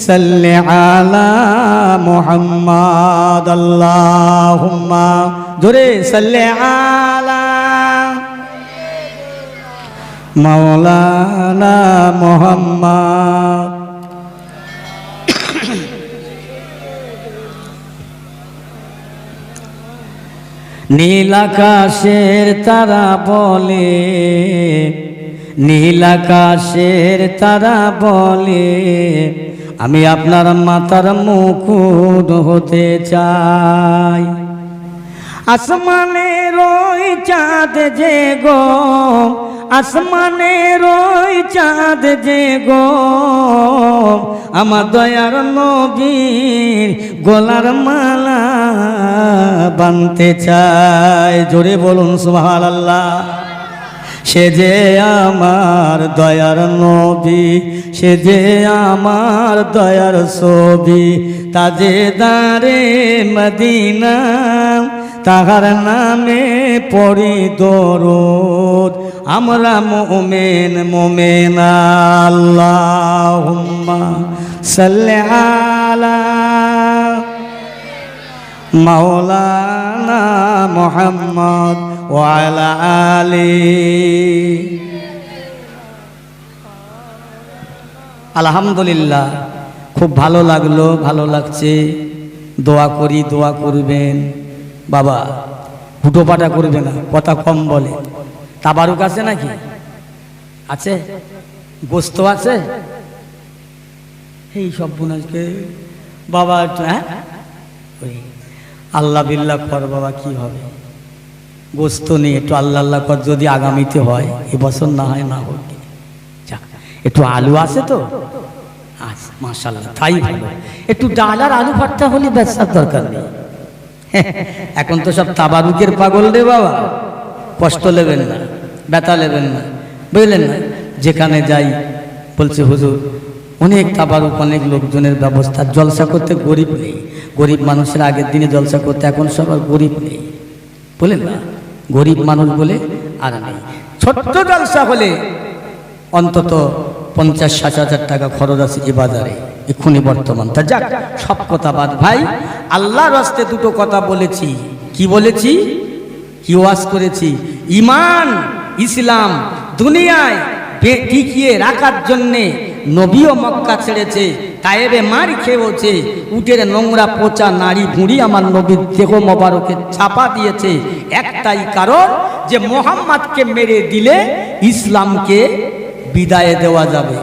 সাল্লি আলা মুহাম্মাদ আল্লাহুম্মা জোরে সাল্লি আলা মাওলানা মুহাম্মদ নীল আকাশের তারা বলে নীল আকাশের তারা বলে আমি আপনার মাথার মুকুট হতে চাই আসমানের ওই চাঁদ যে গো আসমানের ওই চাঁদ যে গো আমার দয়ার নবীর গলার মালা বানতে চাই জোরে বলুন সুবহানাল্লাহ সে যে আমার দয়ার নবী সে যে আমার দয়ার ছবি তাজেদারে মদিনা তাহার নামে পড়ি দরুদ আমরা মুমিন মুমিনা আল্লাহুম্মা সাল্লি আলা মাওলানা মুহাম্মদ ওয়া আলা আলি আলহামদুলিল্লাহ খুব ভালো লাগলো ভালো লাগছে দোয়া করি দোয়া করবেন বাবা হুটোপাটা করবে না কথা কম বলে তাবারুক আছে নাকি আছে গোস্ত আছে এই সব বুনাজকে বাবা হ্যাঁ আল্লাহ বিল্লাহ কর বাবা কি হবে গোস্ত নেই একটু আল্লাহ আল্লাহ কর যদি আগামীতে হয় এবছর না হয় না হোক একটু আলু আছে তো আচ্ছা মাশাআল্লাহ তাই ভালো একটু ডাল আর আলু ভর্তা হলে ব্যবসার দরকার নেই এখন তো সব তাবারুকের পাগল রে বাবা কষ্ট নেবেন না ব্যথা নেবেন না বুঝলেন না যেখানে যাই বলছে হুজুর অনেক তাবারুক অনেক লোকজনের ব্যবস্থা জলসা করতে গরিব নেই গরিব মানুষের আগের দিনে জলসা করতে এখন সব আর গরিব নেই বলেন না গরিব মানুষ বলে আর নেই ছোট্ট জলসা হলে অন্তত 50-60 টাকা খরচ আছে এ বাজারে এক্ষুনি বর্তমান তা যাক সব কথা বাদ ভাই আল্লাহর রাস্তে দুটো কথা বলেছি কি বলেছি কি ওয়াজ করেছি ঈমান ইসলাম দুনিয়ায় টিকিয়ে রাখার জন্যে নবীও মক্কা ছেড়েছে তায়েবে মার খেয়েছে উটের নোংরা পচা নারী ভুঁড়ি আমার নবীর দেহ মোবারকে ছাপা দিয়েছে একটাই কারণ যে মোহাম্মদকে মেরে দিলে ইসলামকে বিদায় দেওয়া যাবে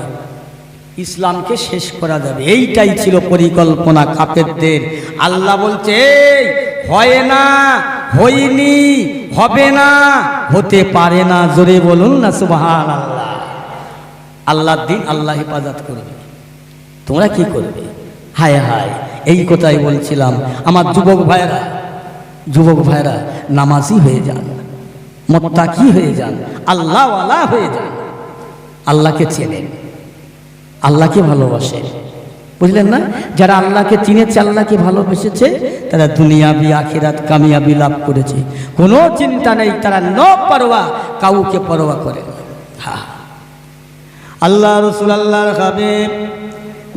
ইসলামকে শেষ করা যাবে এইটাই ছিল পরিকল্পনা কাফেরদের আল্লাহ বলছে হয় না হয়নি হবে না হতে পারে না জোরে বলুন না সুবহানাল্লাহ আল্লাহর দিন আল্লাহ হেফাজত করবে তোমরা কি করবে হায় হায় এই কথাই বলছিলাম আমার যুবক ভাইরা নামাজি হয়ে যান মুত্তাকি হয়ে যান আল্লাহওয়ালা হয়ে যান আল্লাহকে চেনেন আল্লাহকে ভালোবাসে বুঝলেন না যারা আল্লাহকে চিনেছে আল্লাহকে ভালোবেসেছে তারা দুনিয়াবি আখিরাত কামিয়াবি লাভ করেছে কোনো চিন্তা নেই তারা পরোয়া কাউকে পরোয়া করে না হ্যাঁ আল্লাহ রাসূল আল্লাহর হাবিব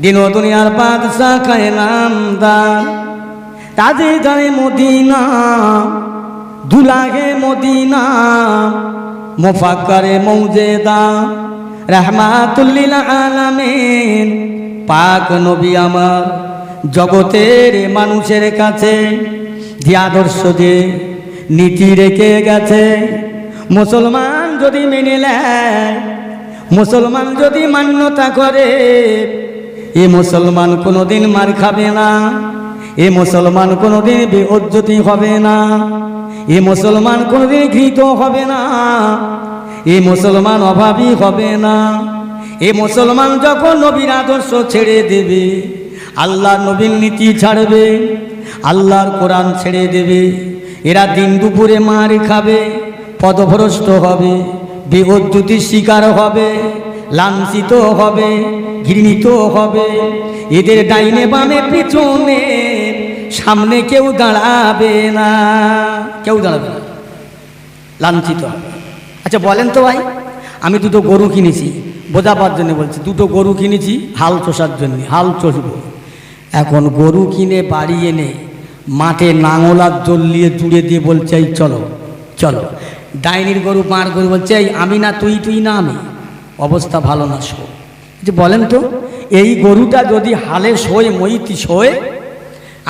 দিন ও দুনিয়ার বাদশা কায়নামদার তাজেদারে মদিনা দুলাহে মদিনা মুফাক্কারে মৌজেদা রাহমাতুল লিল আলামিন পাক নবী আমার জগতের মানুষের কাছে যে আদর্শ যে নীতি রেখে গেছে, মুসলমান যদি মেনে নেয়, মুসলমান যদি মান্যতা করে, এ মুসলমান কোনোদিন মার খাবে না, এ মুসলমান কোনোদিন বেইজ্জতি হবে না, এ মুসলমান কোনোদিন ঘৃত হবে না, এ মুসলমান অভাবী হবে না। এ মুসলমান যখন নবীর আদর্শ ছেড়ে দেবে, আল্লাহর নবীর নীতি ছাড়বে, আল্লাহর কোরআন ছেড়ে দেবে, এরা দিন দুপুরে মার খাবে, পদভ্রষ্ট হবে, বেইজ্জতির শিকার হবে, লাঞ্ছিত হবে, ঘৃণিত হবে। এদের ডাইনে বামে পিছনে সামনে কেউ দাঁড়াবে না, কেউ দাঁড়াবে না, লাঞ্ছিত হবে। আচ্ছা বলেন তো ভাই, আমি দুটো গরু কিনেছি, বোঝাবার জন্য বলছি, দুটো গরু কিনেছি হাল চষার জন্য, হাল চষব। এখন গরু কিনে বাড়ি এনে মাঠে নাঙলার জল্লিয়ে জুড়ে দিয়ে বলছে এই চলো চলো, ডাইনির গরু মার গরু বলছে এই আমি না তুই, তুই না আমি, অবস্থা ভালো না। শো যে বলেন তো, এই গরুটা যদি হালে শোয়, মইতি শোয়,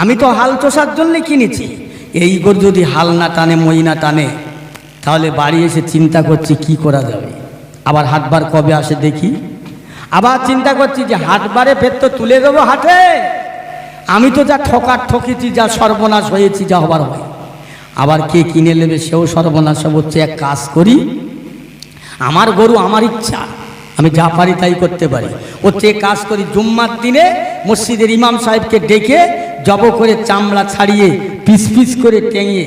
আমি তো হাল চষার জন্যে কিনেছি, এই গরু যদি হাল না টানে, মই না টানে, তাহলে বাড়ি এসে চিন্তা করছি কি করা যাবে, আবার হাটবার কবে আসে দেখি, আবার চিন্তা করছি যে হাটবারে ফের তো তুলে দেবো হাটে, আমি তো যা ঠকার ঠকেছি, যা সর্বনাশ হয়েছি, যা হবার হয়, আবার কে কিনে নেবে সেও সর্বনাশ হচ্ছে। এক কাজ করি, আমার গরু আমার ইচ্ছা, আমি যা পারি তাই করতে পারি, হচ্ছে কাজ করি, জুম্মার দিনে মসজিদের ইমাম সাহেবকে ডেকে জব করে চামড়া ছাড়িয়ে পিস পিস করে টেঙে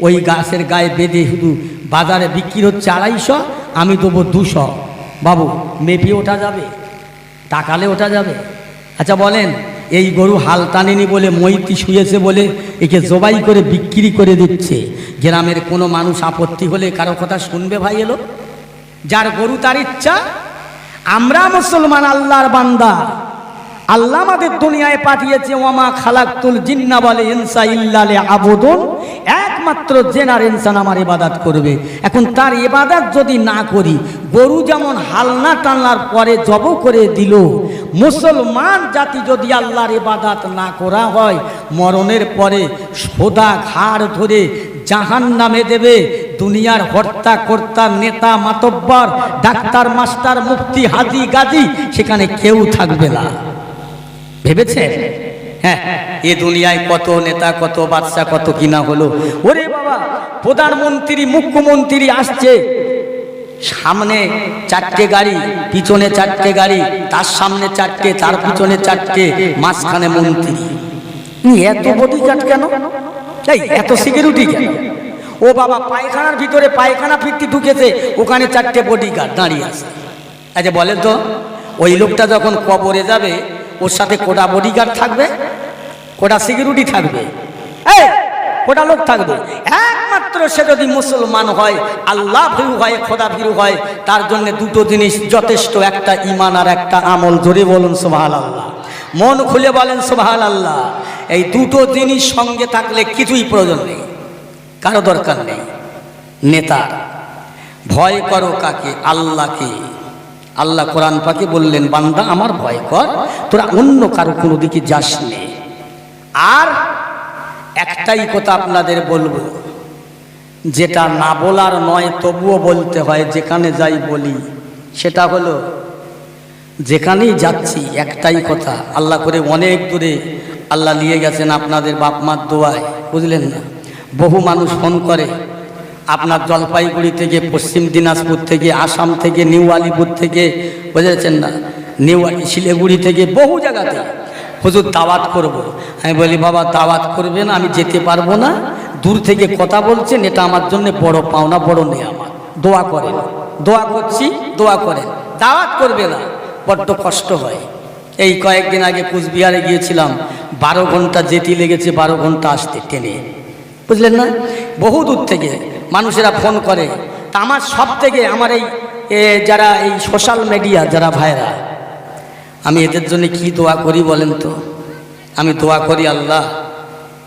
ওই গাছের গায়ে বেঁধে, শুধু বাজারে বিক্রি হচ্ছে 250, আমি দেবো 200, বাবু মেপে ওঠা যাবে, টাকালে ওঠা যাবে? আচ্ছা বলেন, এই গরু হাল টানেনি বলে, মইতি শুয়েছে বলে একে জবাই করে বিক্রি করে দিচ্ছে, গ্রামের কোনো মানুষ আপত্তি হলে কারো কথা শুনবে ভাই? এলো যার গরু তার ইচ্ছা। আমরা মুসলমান আল্লাহর বান্দা, আল্লাহ আমাদের দুনিয়ায় পাঠিয়েছে, ওয়ামা খালাকতুল জিন্না ওয়াল ইনসা ইল্লা লিয়াবুদুন, একমাত্র জিন আর ইনসান আমার ইবাদত করবে। এখন তার ইবাদত যদি না করি, গরু যেমন হাল না টানার পরে জব করে দিল, মুসলমান জাতি যদি আল্লাহর ইবাদত না করা হয়, মরণের পরে সোদা ঘাড় ধরে জাহান্নামে দেবে। দুনিয়ার হর্তা কর্তা, নেতা মাতব্বর, ডাক্তার মাস্টার, মুফতি, হাজি গাজী, সেখানে কেউ থাকবে না। ভেবেছে? হ্যাঁ, এ দুনিয়ায় কত নেতা, কত বাদশা, কত কিনা হলো। ওরে বাবা, প্রধানমন্ত্রী, মুখ্যমন্ত্রী আসছে, সামনে 4টে গাড়ি, পিছনে 4টে গাড়ি, তার সামনে 4টে, তার পিছনে 4টে, মাঝখানে মন্ত্রী। এত বডিগার্ড কেন? এই এত সিকিউরিটি কেন? ও বাবা, পায়খানার ভিতরে পায়খানা ফিরতি ঢুকেছে, ওখানে 4টে বডিগার্ড দাঁড়িয়ে আছে। আচ্ছা বলেন তো, ওই লোকটা যখন কবরে যাবে, ওর সাথে কোটা বডিগার্ড থাকবে, কোটা সিকিউরিটি থাকবে, কোটা লোক থাকবে? একমাত্র সে যদি মুসলমান হয়, আল্লাহ ভীরু হয়, খোদা ভীরু হয়, তার জন্য দুটো জিনিস যথেষ্ট, একটা ঈমান আর একটা আমল। জোরে বলুন সুবহানাল্লাহ, মন খুলে বলেন সুবহানাল্লাহ। এই দুটো জিনিস সঙ্গে থাকলে কিছুই প্রয়োজন নেই, কারো দরকার নেই। নেতা ভয় করো কাকে? আল্লাহকে। আল্লাহ কোরআন পাকে বললেন, বান্দা আমার ভয় কর, তোরা অন্য কারো কোনো দিকে যাস নে। আর একটাই কথা আপনাদের বলবো, যেটা না বলার নয় তবুও বলতে হয়, যেখানে যাই বলি, সেটা হলো যেখানেই যাচ্ছি একটাই কথা, আল্লাহ করে অনেক দূরে আল্লাহ নিয়ে গেছেন আপনাদের বাপ মার দোয়ায়, বুঝলেন না? বহু মানুষ ফোন করে, আপনার জলপাইগুড়ি থেকে, পশ্চিম দিনাজপুর থেকে, আসাম থেকে, নিউ আলিপুর থেকে, বুঝেছেন না, শিলিগুড়ি থেকে, বহু জায়গাতে, হুজুর দাওয়াত করব। আমি বলি, বাবা দাওয়াত করবে না, আমি যেতে পারবো না, দূর থেকে কথা বলছেন, এটা আমার জন্য বড় পাওনা, বড় নেই আমার, দোয়া করেন। দোয়া করছি, দোয়া করেন, দাওয়াত করবে না, বড্ড কষ্ট হয়। এই কয়েকদিন আগে কুচবিহারে গিয়েছিলাম, 12 ঘন্টা যেতে লেগেছে, 12 ঘন্টা আসতে ট্রেনে, বুঝলেন না? বহু দূর থেকে মানুষেরা ফোন করে। তা আমার সব থেকে, আমার এই যারা এই সোশ্যাল মিডিয়া যারা ভাইরা, আমি এদের জন্য কি দোয়া করি বলেন তো? আমি দোয়া করি, আল্লাহ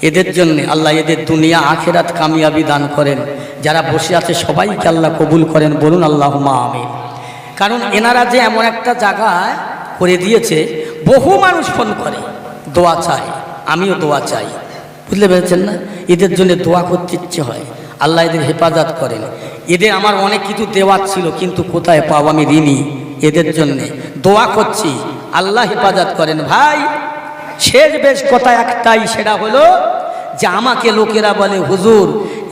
এদের জন্য, আল্লাহ এদের দুনিয়া আখিরাত কামিয়াবি দান করেন। যারা বসে আছে সবাইকে আল্লাহ কবুল করেন, বলুন আল্লাহুম্মা আমিন। কারণ এনারা যে এমন একটা জায়গায় করে দিয়েছে, বহু মানুষ ফোন করে, দোয়া চায়, আমিও দোয়া চাই, বুঝতে পেরেছেন না? এদের জন্য দোয়া করতে ইচ্ছে হয়, আল্লাহ এদের হেফাজত করেন। এদের আমার অনেক কিছু দেওয়ার ছিল, কিন্তু কোথায় পাবো, আমি ঋণী, এদের জন্যে দোয়া করছি, আল্লাহ হেফাজত করেন। ভাই শেষ বেশ কথা একটাই, সেটা হলো যে আমাকে লোকেরা বলে, হুজুর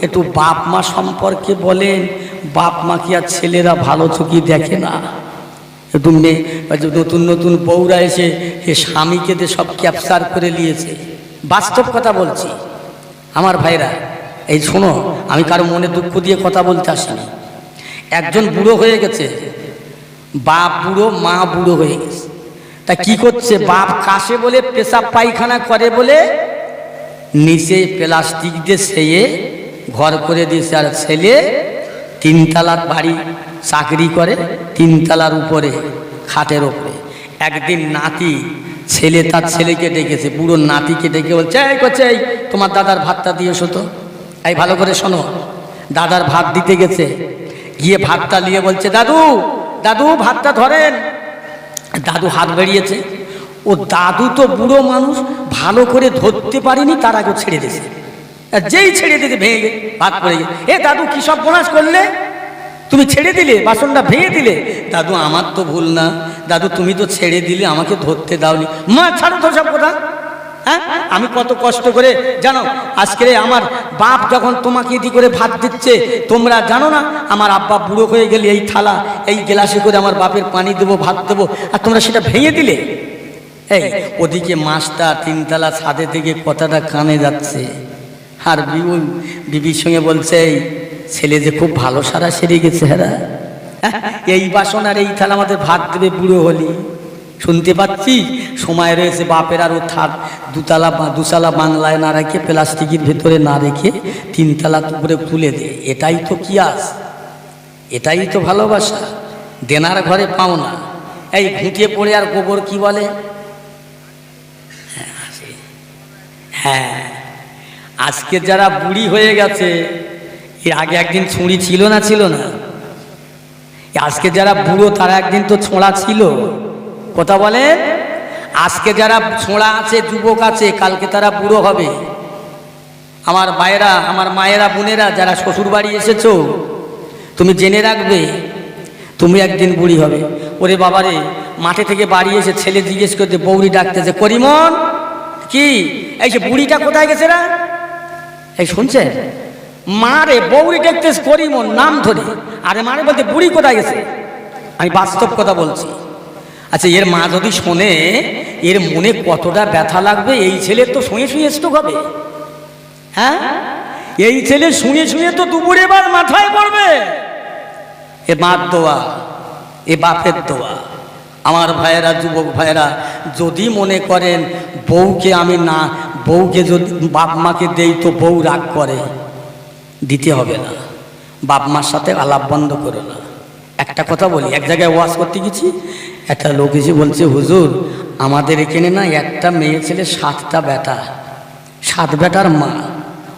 একটু বাপ মা সম্পর্কে বলেন, বাপ মা কি আর ছেলেরা ভালো চোখে দেখে না? একটু নতুন নতুন বউরা এসে স্বামীকে দিয়ে সব ক্যাপচার করে নিয়েছে, বাস্তব কথা বলছি আমার ভাইরা। এই শোনো, আমি কারো মনে দুঃখ দিয়ে কথা বলতে আসিনি। একজন বুড়ো হয়ে গেছে, বাপ বুড়ো, মা বুড়ো হয়ে গেছে, তা কি করছে, বাপ কাশে বলে, পেশাব পায়খানা করে বলে নিচে প্লাস্টিক দিয়ে সেয়ে ঘর করে দিয়েছে, আর ছেলে তিনতলার বাড়ি চাকরি করে, তিনতলার উপরে খাটের ওপরে। একদিন নাতি ছেলে তার ছেলেকে ডেকেছে, বুড়ো নাতিকে ডেকে বলছে, এই করছে, এই তোমার দাদার ভাতটা দিয়েছো তো। এই ভালো করে শোনো, দাদার ভাত দিতে গেছে, গিয়ে ভাতটা নিয়ে বলছে, দাদু দাদু ভাতটা ধরেন। দাদু হাত বেরিয়েছে, ও দাদু তো বুড়ো মানুষ, ভালো করে ধরতে পারিনি, তার আগে ছেড়ে দিয়েছে। যেই ছেড়ে দিতে ভেঙে ভাত পড়ে গেছে। এ দাদু কি সব বোনাস করলে, তুমি ছেড়ে দিলে, বাসনটা ভেঙে দিলে। দাদু আমার তো ভুল না, দাদু তুমি তো ছেড়ে দিলে, আমাকে ধরতে দাওনি। মা ছাড়ো তো সব কথা, হ্যাঁ আমি কত কষ্ট করে জানো, আজকে আমার বাপ যখন তোমাকে এদি করে ভাত দিচ্ছে, তোমরা জানো না আমার আব্বা বুড়ো হয়ে গেলে এই থালা এই গ্লাসে করে আমার বাপের পানি দেবো, ভাত দেবো, আর তোমরা সেটা ভেঙে দিলে। এই ওদিকে মাছটা তিনতলা ছাদে থেকে কথাটা কানে যাচ্ছে, আর বিবির সঙ্গে বলছে, এই ছেলে যে খুব ভালো সারা সেরে গেছে, হ্যাঁ এই বাসন আর এই থালা আমাদের ভাত দেবে বুড়ো হলি। শুনতে পাচ্ছি সময় রয়েছে, বাপের আর ও থাক দুতলা বাংলায় না রেখে, প্লাস্টিকের ভেতরে না রেখে তিনতলা উপরে তুলে দে। এটাই তো কিয়াস, এটাই তো ভালোবাসা, দেনার ঘরে পাও না। এই ঘুঁটে পড়ে আর গোবর কি বলে, হ্যাঁ আজকে যারা বুড়ি হয়ে গেছে, এর আগে একদিন ছুঁড়ি ছিল না, ছিল না? আজকে যারা বুড়ো তারা একদিন তো ছোঁড়া ছিল, কথা বলে। আজকে যারা ছোঁড়া আছে, যুবক আছে, কালকে তারা বুড়ো হবে। আমার ভাইয়েরা, আমার মায়েরা, বোনেরা যারা শ্বশুর বাড়ি এসেছো, তুমি জেনে রাখবে তুমি একদিন বুড়ি হবে। ওরে বাবারে, মাঠে থেকে বাড়ি এসে ছেলে জিজ্ঞেস করতে, বৌরি ডাকতেছে, করিমন কি এই যে বুড়িটা কোথায় গেছে রা? এই শুনছে, মারে বৌরি দেখতেছে করিমন নাম ধরে, আরে মারে বলতে বুড়ি কোথায় গেছে। আমি বাস্তব কথা বলছি। আচ্ছা এর মা যদি শোনে, এর মনে কতটা ব্যথা লাগবে। এই ছেলে তো শুয়ে শুয়ে স্ট্রোক হবে, হ্যাঁ এই ছেলে শুয়ে শুয়ে তো দুপুরে বার মাথায় পড়বে। এ মার দোয়া, এ বাপের দোয়া। আমার ভাইয়েরা, যুবক ভাইয়েরা, যদি মনে করেন বউকে আমি না, বউকে যদি বাপ মাকে দেই তো বউ রাগ করে, দিতে হবে না। বাপ মার সাথে আলাপ বন্ধ করো না। একটা কথা বলি, এক জায়গায় ওয়াজ করতে গেছি, একটা লোক এসে বলছে, হুজুর আমাদের এখানে না একটা মেয়ে ছেলে 7টা বেটা, 7 বেটার মা।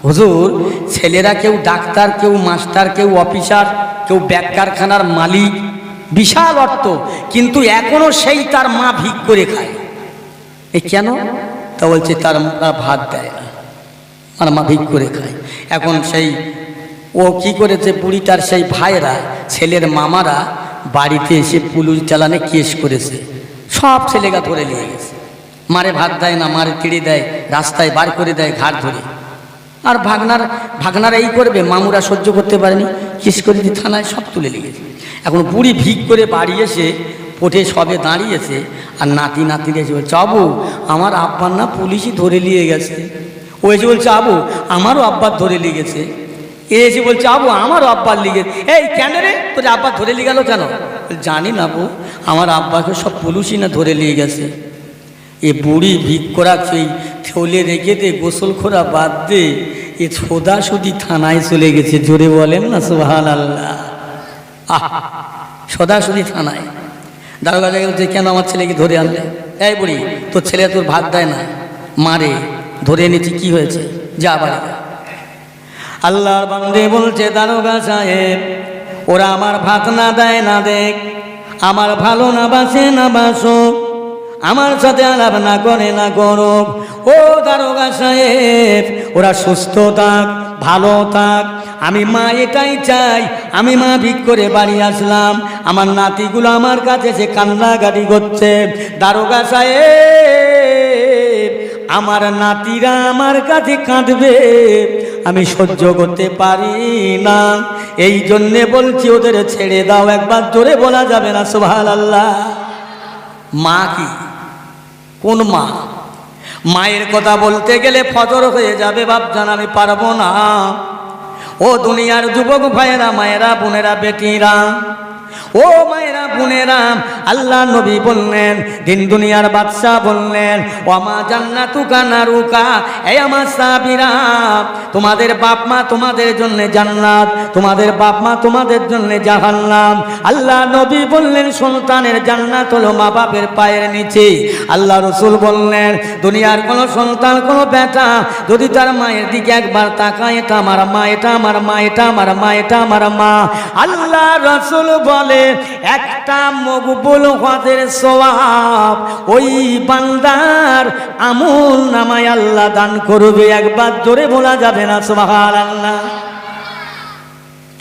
হুজুর ছেলেরা কেউ ডাক্তার, কেউ মাস্টার, কেউ অফিসার, কেউ ব্যাগ কারখানার মালিক, বিশাল অর্থ, কিন্তু এখনো সেই তার মা ভিক করে খায়। এ কেন? তা বলছে তার ভাত দেয় না, আর মা ভিক করে খায়। এখন সেই ও কি করেছে, বুড়িটার সেই ভাইরা, ছেলের মামারা বাড়িতে এসে পুলিশ চালানে কেস করেছে, সব ছেলেগা ধরে নিয়ে গেছে। মারে ভাত দেয় না, মারে তিড়ি দেয়, রাস্তায় বার করে দেয় ঘাট ধরে। আর ভাগনারা এই করবে, মামুরা সহ্য করতে পারেনি, কেস করে দিয়ে থানায় সব তুলে লেগেছে। এখন বুড়ি ভিক করে বাড়ি এসে পোটে সবে দাঁড়িয়েছে, আর নাতি এসে বলছে, আবু আমার আব্বার না পুলিশই ধরে নিয়ে গেছে। ও এসে বলছে, আবু আমারও আব্বার ধরে নিয়ে গেছে। এ এসে বলছে, আবু আমারও আব্বার লিগে। এই কেন রে, তোর আব্বার ধরে নিয়ে গেল কেন? জানি না বউ, আমার আব্বাকে সব পুলিশই না ধরে নিয়ে গেছে। এ বুড়ি ভিক করা সেই থলে রেখে দে, গোসল করা বাদ দে, এ সোদাসুদি থানায় চলে গেছে। জোরে বলেন না সুবহানাল্লাহ। সোদাসুদি থানায়। দারোগা জায়গায় বলছে, কেন আমার ছেলেকে ধরে আনলে? এই বুড়ি, তোর ছেলে তোর ভাত দেয় না, মারে, ধরে এনেছি, কি হয়েছে, যা বাড়ি। আল্লাহর বান্দে বলছে, দারোগা সাহেব ওরা আমার ভাত না দেয় না দেখ, আমার ভালো না বাসে না বাসো, আমার সাথে আলাপ না করে না করো। ও দারোগা সাহেব, ওরা সুস্থ থাক, ভালো থাক, আমি মা এটাই চাই। আমি মা ভিক করে বাড়ি আসলাম, আমার নাতিগুলো আমার কাছে সে কান্নাকাটি করছে। দারোগা সাহেব, আমার নাতিরা আমার কাছে কাঁদবে, আমি সহ্য করতে পারি না, এই জন্যে বলছি ওদের ছেড়ে দাও। একবার জোরে বলা যাবে না সুবহানাল্লাহ? মা কি, কোন মা? মায়ের কথা বলতে গেলে ফজর হয়ে যাবে বাপজান, আমি পারবো না। ও দুনিয়ার যুবক ভাইয়েরা, মায়েরা, বোনেরা, বেটিরা, ও মায়েরা, বোনেরা, আল্লাহ নবী বললেন, দিন দুনিয়ার বাদশা বললেন, ওয়ামা জান্নাতুকা নারুকা, এই আমার সাহাবীরা, তোমাদের বাপ মা তোমাদের জন্য জান্নাত, তোমাদের বাপ মা তোমাদের জন্য জাহান্নাম। আল্লাহ নবী বললেন, সন্তানের জান্নাত হলো মা বাপের পায়ের নিচে। আল্লাহ রসুল বললেন, দুনিয়ার কোনো সন্তান, কোনো বেটা যদি তার মায়ের দিকে একবার তাকায়, এটা আমার মা, এটা আমার মা, এটা আমার মা, এটা আমার মা। আল্লাহ রসুল বলে, একটা মকবুল হজের সওয়াব ওই বান্দার আমল নামায় আল্লাহ দান করবে। একবার জোরে বলা যাবে না সুবহানাল্লাহ?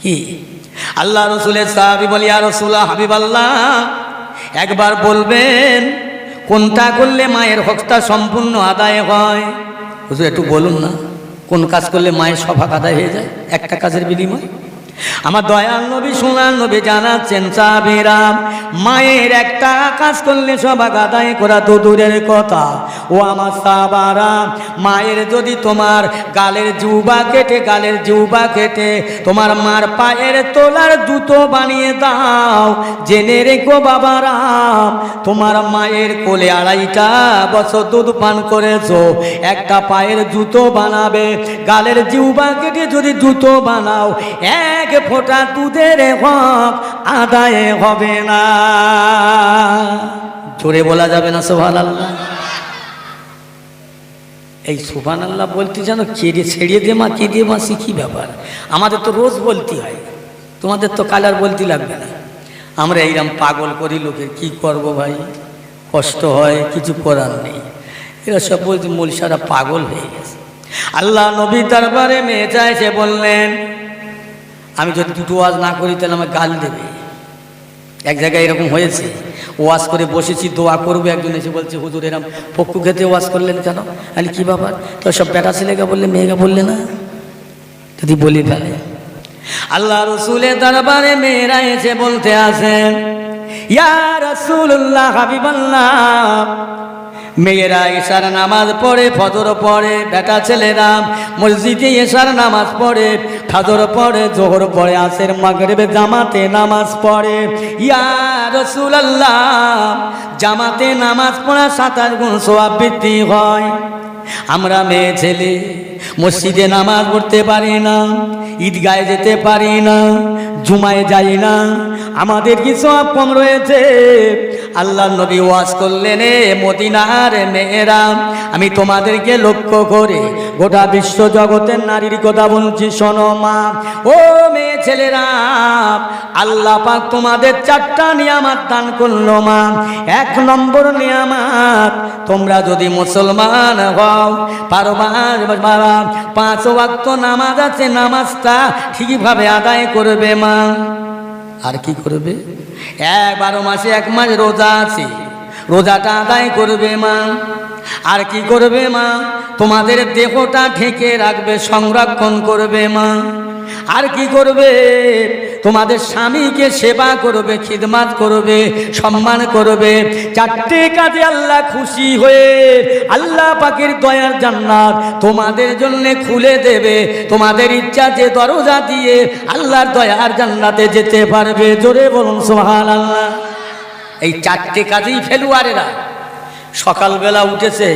কি আল্লাহ রসুলের সাহাবী বলি, ইয়া রাসূলুল্লাহ, হাবিবাল্লাহ, একবার বলবেন কোনটা করলে মায়ের হকটা সম্পূর্ণ আদায় হয়? হুজুর একটু বলুন না, কোন কাজ করলে মায়ের সব হক আদায় হয়ে যায় একটা কাজের বিনিময়ে? আমার দয়াল নবী, সোনার নবী জানাচ্ছেন, সাহাবীরা, মায়ের একটা কাজ করলে সব আদায় করা তো দূরের কথা। ও আমার সাহাবারা, মায়ের যদি তোমার গালের জিহ্বা কেটে, গালের জিহ্বা কেটে তোমার মার পায়ের তোলার জুতো বানিয়ে দাও, জেনে রেখো বাবারা, তোমার মায়ের কোলে 2.5 বছর দুধ পান করেছো, একটা পায়ের জুতো বানাবে, গালের জিহ্বা কেটে যদি জুতো বানাও, এক ফোঁটা দুধের হক আদায় হবে না। জোরে বলা যাবে না সুবহানাল্লাহ? এই সুবহানাল্লাহ বলতে জানো কেড়ে ছেড়িয়ে দে মা, কে দিয়ে মা, শিখি ব্যাপার। আমাদের তো রোজ বলতে হয়, তোমাদের তো কালার বলতে লাগবে না। আমরা এইরকম পাগল করি লোকের, কি করব ভাই, কষ্ট হয়, কিছু করার নেই। এরা সব বলছে মৌলসারা পাগল হয়ে গেছে। আল্লাহ নবী দরবারে মেয়ে চাইছে, বললেন, আমি যদি দুটো ওয়াজ না করি তাহলে আমাকে গাল দেবে। এক জায়গায় এরকম হয়েছে, ওয়াজ করে বসেছি, দোয়া করবো, একজন এসে বলছে, হুজুর এরকম পক্ষ খেতে ওয়াজ করলেন কেন? আমি কি ব্যাপার? তো সব বেটা ছেলেকে বললে, মেয়েকে বললে না? যদি বলি ফেলে। আল্লাহ রসুলের দরবারে মেয়েরা এসে বলতে আসেন, ইয়া রাসূলুল্লাহ, হাবিবাল্লাহ, মেয়েরা এশার নামাজ পড়ে, ফজর পড়ে, বেটা ছেলেরা মসজিদে এশার নামাজ পড়ে, ফজর পড়ে, জোহর পড়ে, আসর মাগরিবে জামাতে নামাজ পড়ে। ইয়া রাসূলুল্লাহ, জামাতে নামাজ পড়া 27 গুণ সওয়াব বৃদ্ধি হয়। আমরা মেয়ে ছেলে মসজিদে নামাজ পড়তে পারি না, ঈদগাহে যেতে পারি না, জুমায় যাই না, আমাদের কি সওয়াব কম রয়েছে? আল্লাহ নবী ওয়াজ করলেন, মদিনার মেয়েরা, আমি তোমাদেরকে লক্ষ্য করে গোটা বিশ্ব জগতের নারীর কথা বলছি, শোনো মা। ও মেয়ে ছেলেরা, আল্লাহ পাক তোমাদের 4টা নিয়ামত দান করলো মা। 1 নম্বর নিয়ামত, তোমরা যদি মুসলমান হও, পারবার 5 ওয়াক্ত নামাজ আছে, নামাজটা ঠিকভাবে আদায় করবে মা। আর কি করবে? 12 মাসে 1 মাস রোজা আছে, রোজাটা আদায় করবে মা। আর কি করবে মা? তোমাদের দেহটা ঢেকে রাখবে, সংরক্ষণ করবে মা। আর কি করবে? তোমাদের স্বামীকে সেবা করবে, খিদমত করবে, সম্মান করবে। 4টে কাজে আল্লাহ খুশি হয়ে আল্লাহ পাকের দয়ার জান্নাত তোমাদের জন্য খুলে দেবে। তোমাদের ইচ্ছা যে দরজা দিয়ে আল্লাহর দয়ার জান্নাতে যেতে পারবে। জোরে বলুন সুবহানাল্লাহ। এই 4টে কাজেই ফেলুয়ারেরা সকালবেলা উঠেছে,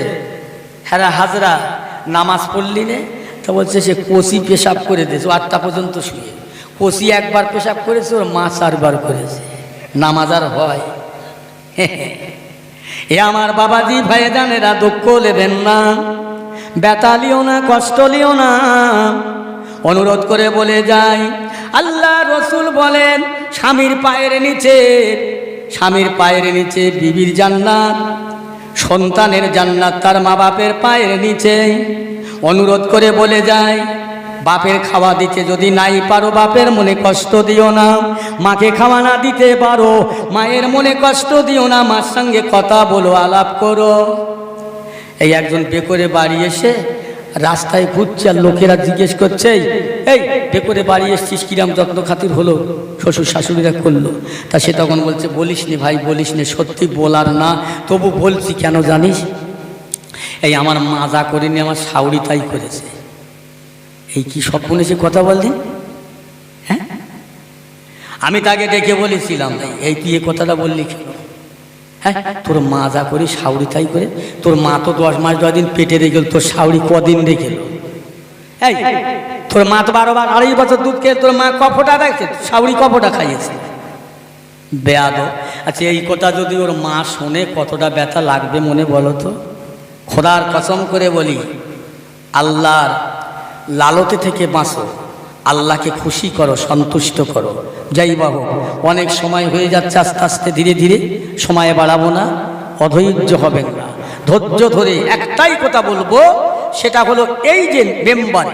হ্যাঁ হাজরা নামাজ পড়লি নে, তা বলছে সে কষি পেশাব করে দিয়েছে, 8টা পর্যন্ত শুয়ে। কষি একবার পেশাব করেছে, ওর মা 4 বার করেছে। নামাজ আর হয়? এ আমার বাবাজি ভাইজানেরা, দুঃখ নেবেন না, ব্যথা লিও না, কষ্ট লিও না। অনুরোধ করে বলে যাই, আল্লাহ রসুল বলেন, স্বামীর পায়ের নিচে, স্বামীর পায়ের নিচে বিবির জান্নাত। সন্তানের জান্নাত তার মা বাপের পায়ের নিচে। অনুরোধ করে বলে যায়, বাপের খাওয়া দিতে যদি নাই পারো বাপের মনে কষ্ট দিও না, মাকে খাওয়া না দিতে পারো মায়ের মনে কষ্ট দিও না, মার সঙ্গে কথা বলো, আলাপ করো। এই একজন বেকরে বাড়ি এসে রাস্তায় ঘুরছে, আর লোকেরা জিজ্ঞেস করছে, এই বেকরে বাড়ি এসছিস, কিরাম যত্ন খাতির হলো? শ্বশুর শাশুড়িরা করলো। তা সে তখন বলছে, বলিস নি ভাই, বলিস নি, সত্যি বলার না, তবু বলছি। কেন জানিস? এই আমার মা যা করেনি আমার শাউরি তাই করেছে। এই কি সব শুনেছে কথা বললেন? হ্যাঁ, আমি তাকে ডেকে বলেছিলাম, এই তুই এ কথাটা বললি কেন? হ্যাঁ, তোর মা যা করে শাউরি তাই করে। তোর মা তো 10 মাস 10 দিন পেটে রেখে গেল, তোর শাউরি কদিন রেখে গেল? এই তোর মা তো 12 বার 2.5 বছর দুধ খেয়ে তোর মা কফটা দেখছে, শাউরি কফটা খাইয়েছে। বেয়াদব। আচ্ছা, এই কথা যদি ওর মা শোনে কতটা ব্যথা লাগবে মনে বলো তো? খোদার কসম করে বলি, আল্লাহর লালতে থেকে বাঁচো, আল্লাহকে খুশি করো, সন্তুষ্ট করো। যাই বাবু, অনেক সময় হয়ে যাচ্ছে, আস্তে আস্তে ধীরে ধীরে সময় বাড়াবো না, অধৈর্য হবেন না, ধৈর্য ধরে একটাই কথা বলবো, সেটা হলো এই যে মেম্বার,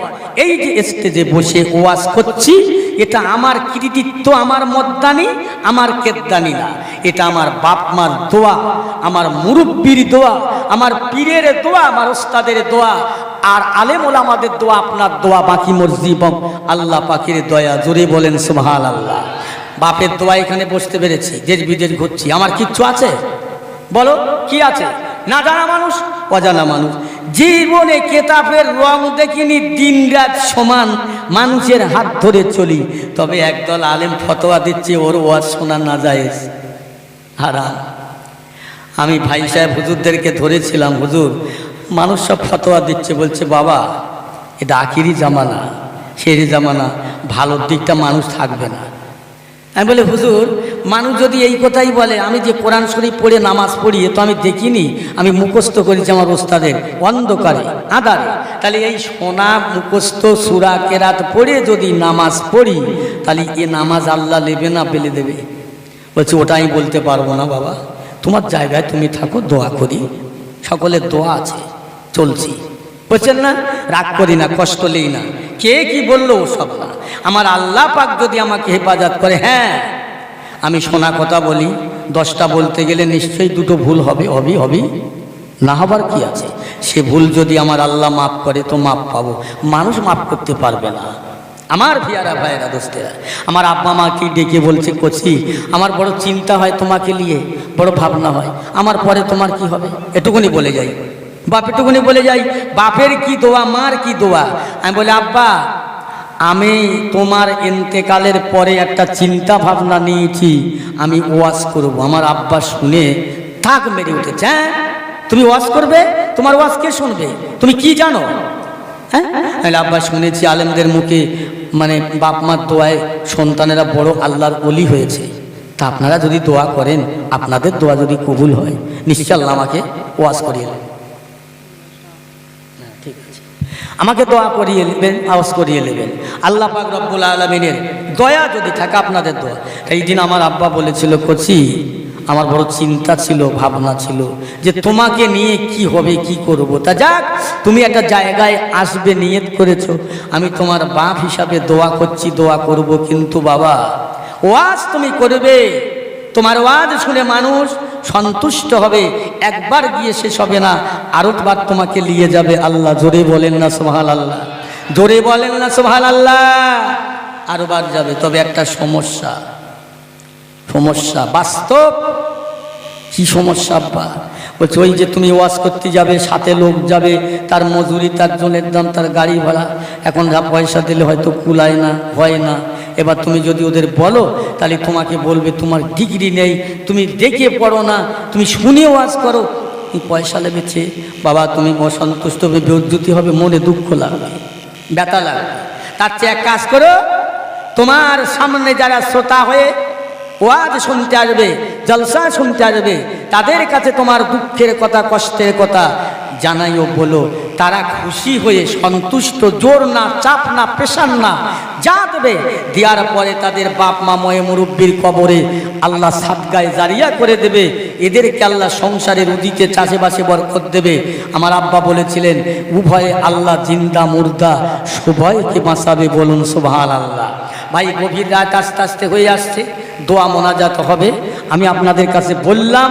এই যে স্টেজে বসে ওয়াজ করছি, এটা আমার কৃতিত্ব, আমার মদ্দানি, আমার কেদ্দানি না, এটা আমার বাপ মার দোয়া, আমার মুরব্বির দোয়া, আমার পীরের দোয়া, আমার ওস্তাদের দোয়া, আর আলেম ওলামাদের দোয়া, আপনার দোয়া, বাকি মসজিদ আল্লাহ পাকের দয়া। জোরে বলেন সুবহানাল্লাহ। বাপের দোয়া এখানে বসতে পেরেছি, দেশ বিদেশ ঘুরছি, আমার কিচ্ছু আছে? বলো কি আছে? না জানা মানুষ, অজানা মানুষ, জীবনে কেতাবের রং দেখিনি, দিন রাত সমান মানুষের হাত ধরে চলি। তবে একদল আলেম ফতোয়া দিচ্ছে ওর ওয়াজ শোনা না জায়েজ, হারাম। আমি ভাই সাহেব হুজুরদেরকে ধরেছিলাম, হুজুর মানুষ সব ফতোয়া দিচ্ছে, বলছে বাবা এটা আখিরি জামানা, শেরি জামানা, ভালোর দিকটা মানুষ থাকবে না। আমি বলি হুজুর, মানুষ যদি এই কথাই বলে, আমি যে কোরআন শরীফ পড়ে নামাজ পড়ি তো আমি দেখিনি, আমি মুখস্থ করেছি আমার ওস্তাদের অন্ধকারে আধারে, তাহলে এই সোনা মুখস্থ সূরা কেরাত পড়ে যদি নামাজ পড়ি, তাহলে এ নামাজ আল্লাহ নেবে না পেলে দেবে? বলছে ওটা আমি বলতে পারবো না বাবা, তোমার জায়গায় তুমি থাকো, দোয়া করি, সকলের দোয়া আছে, চলছি। বলছেন না, রাগ করি না, কষ্ট নেই না, কে কি বললো সব না, আমার আল্লাহ পাক যদি আমাকে হেফাজত করে। হ্যাঁ, আমি শোনা কথা বলি, 10টা বলতে গেলে নিশ্চয়ই 2টো ভুল হবে, হবে না, হবার কি আছে? সে ভুল যদি আমার আল্লাহ মাফ করে তো মাফ পাবো, মানুষ মাফ করতে পারবে না। আমার ভিয়ারা ভাইয়েরা দোস্তেরা, আমার আব্বা মাকে ডেকে বলছে, কচি আমার বড় চিন্তা হয় তোমাকে নিয়ে, বড় ভাবনা হয়, আমার পরে তোমার কি হবে? এটুকুনি বলে যাই, বাপ এটুকুনি বলে যাই, বাপের কি দোয়া, মার কি দোয়া। আমি বলি আব্বা, আমি তোমার ইন্তেকালের পরে একটা চিন্তা ভাবনা নিয়েছি, আমি ওয়াজ করব। আমার আব্বা শুনে থাক মেরে উঠেছে, হ্যাঁ তুমি ওয়াজ করবে? তোমার ওয়াজ কে শুনবে? তুমি কি জানো? হ্যাঁ, আব্বা শুনেছি আলেমদের মুখে, মানে বাপ মার দোয়ায় সন্তানেরা বড় আল্লাহর ওলি হয়েছে, তা আপনারা যদি দোয়া করেন, আপনাদের দোয়া যদি কবুল হয়, নিশ্চয় আল্লাহ আমাকে ওয়াজ করিয়ে নেবেন। ঠিক আছে, আমাকে দোয়া করিয়ে নেবেন, আওয়াজ করিয়ে নেবেন। আল্লাহ পাক রব্বুল আলামিনের দয়া যদি থাকে, আপনাদের দোয়া। এই দিন আমার আব্বা বলেছিল, কচি আমার বড় চিন্তা ছিল, ভাবনা ছিল যে তোমাকে নিয়ে কি হবে, কি করব। তা যাক, তুমি একটা জায়গায় আসবে নিয়ত করেছো, আমি তোমার বাপ হিসাবে দোয়া করছি, দোয়া করব। কিন্তু বাবা, ওয়াজ তুমি করবে, তোমার ওয়াজ শুনে মানুষ সন্তুষ্ট হবে, একবার গিয়ে শেষ হবে না, আরেকবার তোমাকে নিয়ে যাবে আল্লাহ। জোরে বলেন না সুবহানাল্লাহ, জোরে বলেন না সুবহানাল্লাহ। আরবার যাবে, তবে একটা সমস্যা, সমস্যা বাস্তব। কি সমস্যা আব্বা? বলছে ওই যে তুমি ওয়াজ করতে যাবে, সাথে লোক যাবে, তার মজুরি, তার জলের দাম, তার গাড়ি ভাড়া, এখন যা পয়সা দিলে হয়তো কুলায় না, হয় না। এবার তুমি যদি ওদের বলো, তাহলে তোমাকে বলবে তোমার ডিগ্রি নেই, তুমি দেখে পড়ো না, তুমি শুনে ওয়াজ করো, পয়সা লেগেছে। বাবা তুমি অসন্তুষ্ট হবে, বেজ্জতি হবে, মনে দুঃখ লাগবে, ব্যথা লাগবে। তার চেয়ে এক কাজ করো, তোমার সামনে যারা শ্রোতা হয়ে ওয়াজ শুনতে আসবে, জলসা শুনতে আসবে, তাদের কাছে তোমার দুঃখের কথা, কষ্টের কথা জানাইও, বলো। তারা খুশি হয়ে সন্তুষ্ট, জোর না, চাপ না, প্রেশার না, যা দেবে দেওয়ার পরে তাদের বাপ মা ময়ে মুরব্বীর কবরে আল্লাহ সাদগায়ে জারিয়া করে দেবে। এদেরকে আল্লাহ সংসারের উদিতে চাষেবাসে বরকত দেবে। আমার আব্বা বলেছিলেন, উভয়ে আল্লাহ জিন্দা মুর্দা উভয়কে বাঁচাবে, বলুন সুবহানাল্লাহ। ভাই, গভীর রাত আস্তে আস্তে হয়ে আসছে, দোয়া মোনাজাত হবে। আমি আপনাদের কাছে বললাম,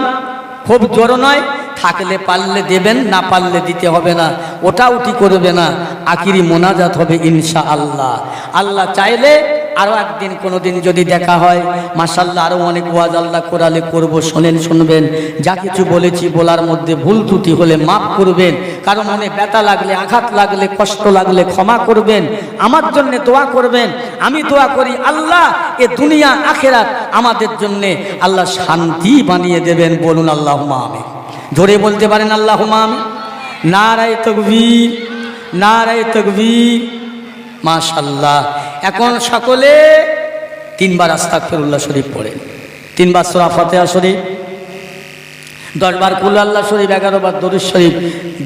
খুব জোর নয়, থাকলে পারলে দেবেন, না পারলে দিতে হবে না, ওটা উঠি করবে না, আখিরি মোনাজাত হবে ইনশাআল্লাহ। আল্লাহ চাইলে আরও একদিন কোনো দিন যদি দেখা হয়, মাশাআল্লাহ আরও অনেক ওয়াজ আল্লাহ কোরালে করব, শোনেন, শুনবেন। যা কিছু বলেছি বলার মধ্যে ভুল ত্রুটি হলে মাফ করবেন, কারো মনে ব্যথা লাগলে, আঘাত লাগলে, কষ্ট লাগলে ক্ষমা করবেন, আমার জন্য দোয়া করবেন। আমি দোয়া করি আল্লাহ এ দুনিয়া আখেরাত আমাদের জন্য আল্লাহ শান্তি বানিয়ে দেবেন, বলুন আল্লাহুম্মা আমিন। জোরে বলতে পারেন আল্লাহুম্মা আমিন। নারায়ে তাকবীর, নারায়ে তাকবীর, মাশাআল্লাহ। এখন সকলে তিনবার আস্তাগফিরুল্লাহ শরীফ পড়েন, তিনবার সূরা ফাতিহা শরীফ, 10 বার কুল আল্লাহ শরীফ, 11 বার দরুদ শরীফ,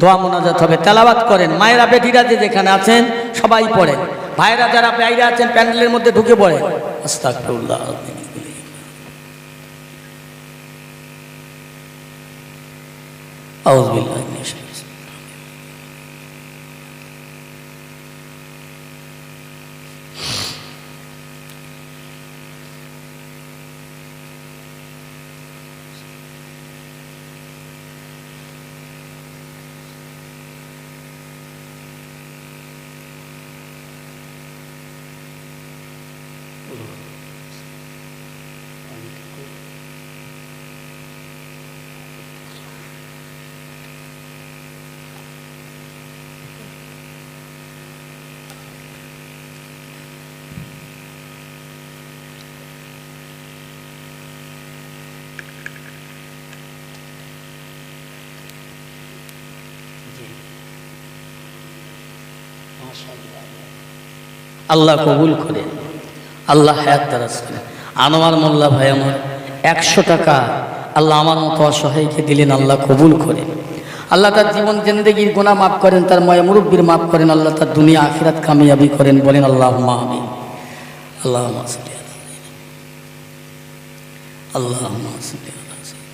দোয়া মোনাজাত হবে। তেলাওয়াত করেন। মায়েরা বেটিরা যে যেখানে আছেন সবাই পড়েন। ভাইরা যারা বাইরে আছেন প্যান্ডেলের মধ্যে ঢুকে পড়েন। আস্তাগফিরুল্লাহ। আউযু বিল্লাহি মিনাশ শাইতানির রাজীম। আল্লাহ কবুল করে, আল্লাহ হায়াত দারাজ করে। আনোয়ার মোল্লা ভাই আমার 100 টাকা আল্লাহ আমার মতো অসহায়কে দিলেন, আল্লাহ কবুল করে। আল্লাহ তার জীবন জিন্দেগির গুনাহ মাফ করেন, তার মায়া মুরব্বির মাফ করেন, আল্লাহ তার দুনিয়া আখিরাত কামিয়াবি করেন, বলেন আল্লাহুম্মা আমিন। আল্লাহুম্মা সাল্লি আলা সাইয়্যিদিনা, আল্লাহুম্মা সাল্লি আলা সাইয়্যিদিনা।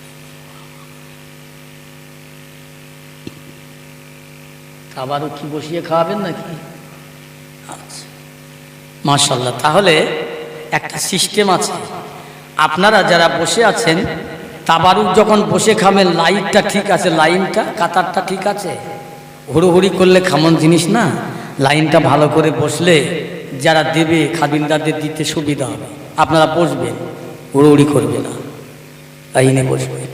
আবারও কি বসিয়ে খাওয়াবেন নাকি? আচ্ছা, মাশাআল্লাহ। তাহলে একটা সিস্টেম আছে, আপনারা যারা বসে আছেন তাবারুক যখন বসে খাবেন, লাইটটা ঠিক আছে, লাইনটা কাতারটা ঠিক আছে, হুড়োহুড়ি করলে খামন জিনিস না, লাইনটা ভালো করে বসলে যারা দেবে খাবিনদারদের দিতে সুবিধা হবে। আপনারা বসবেন, হুড়োহুড়ি করবে না, লাইনে বসবেন।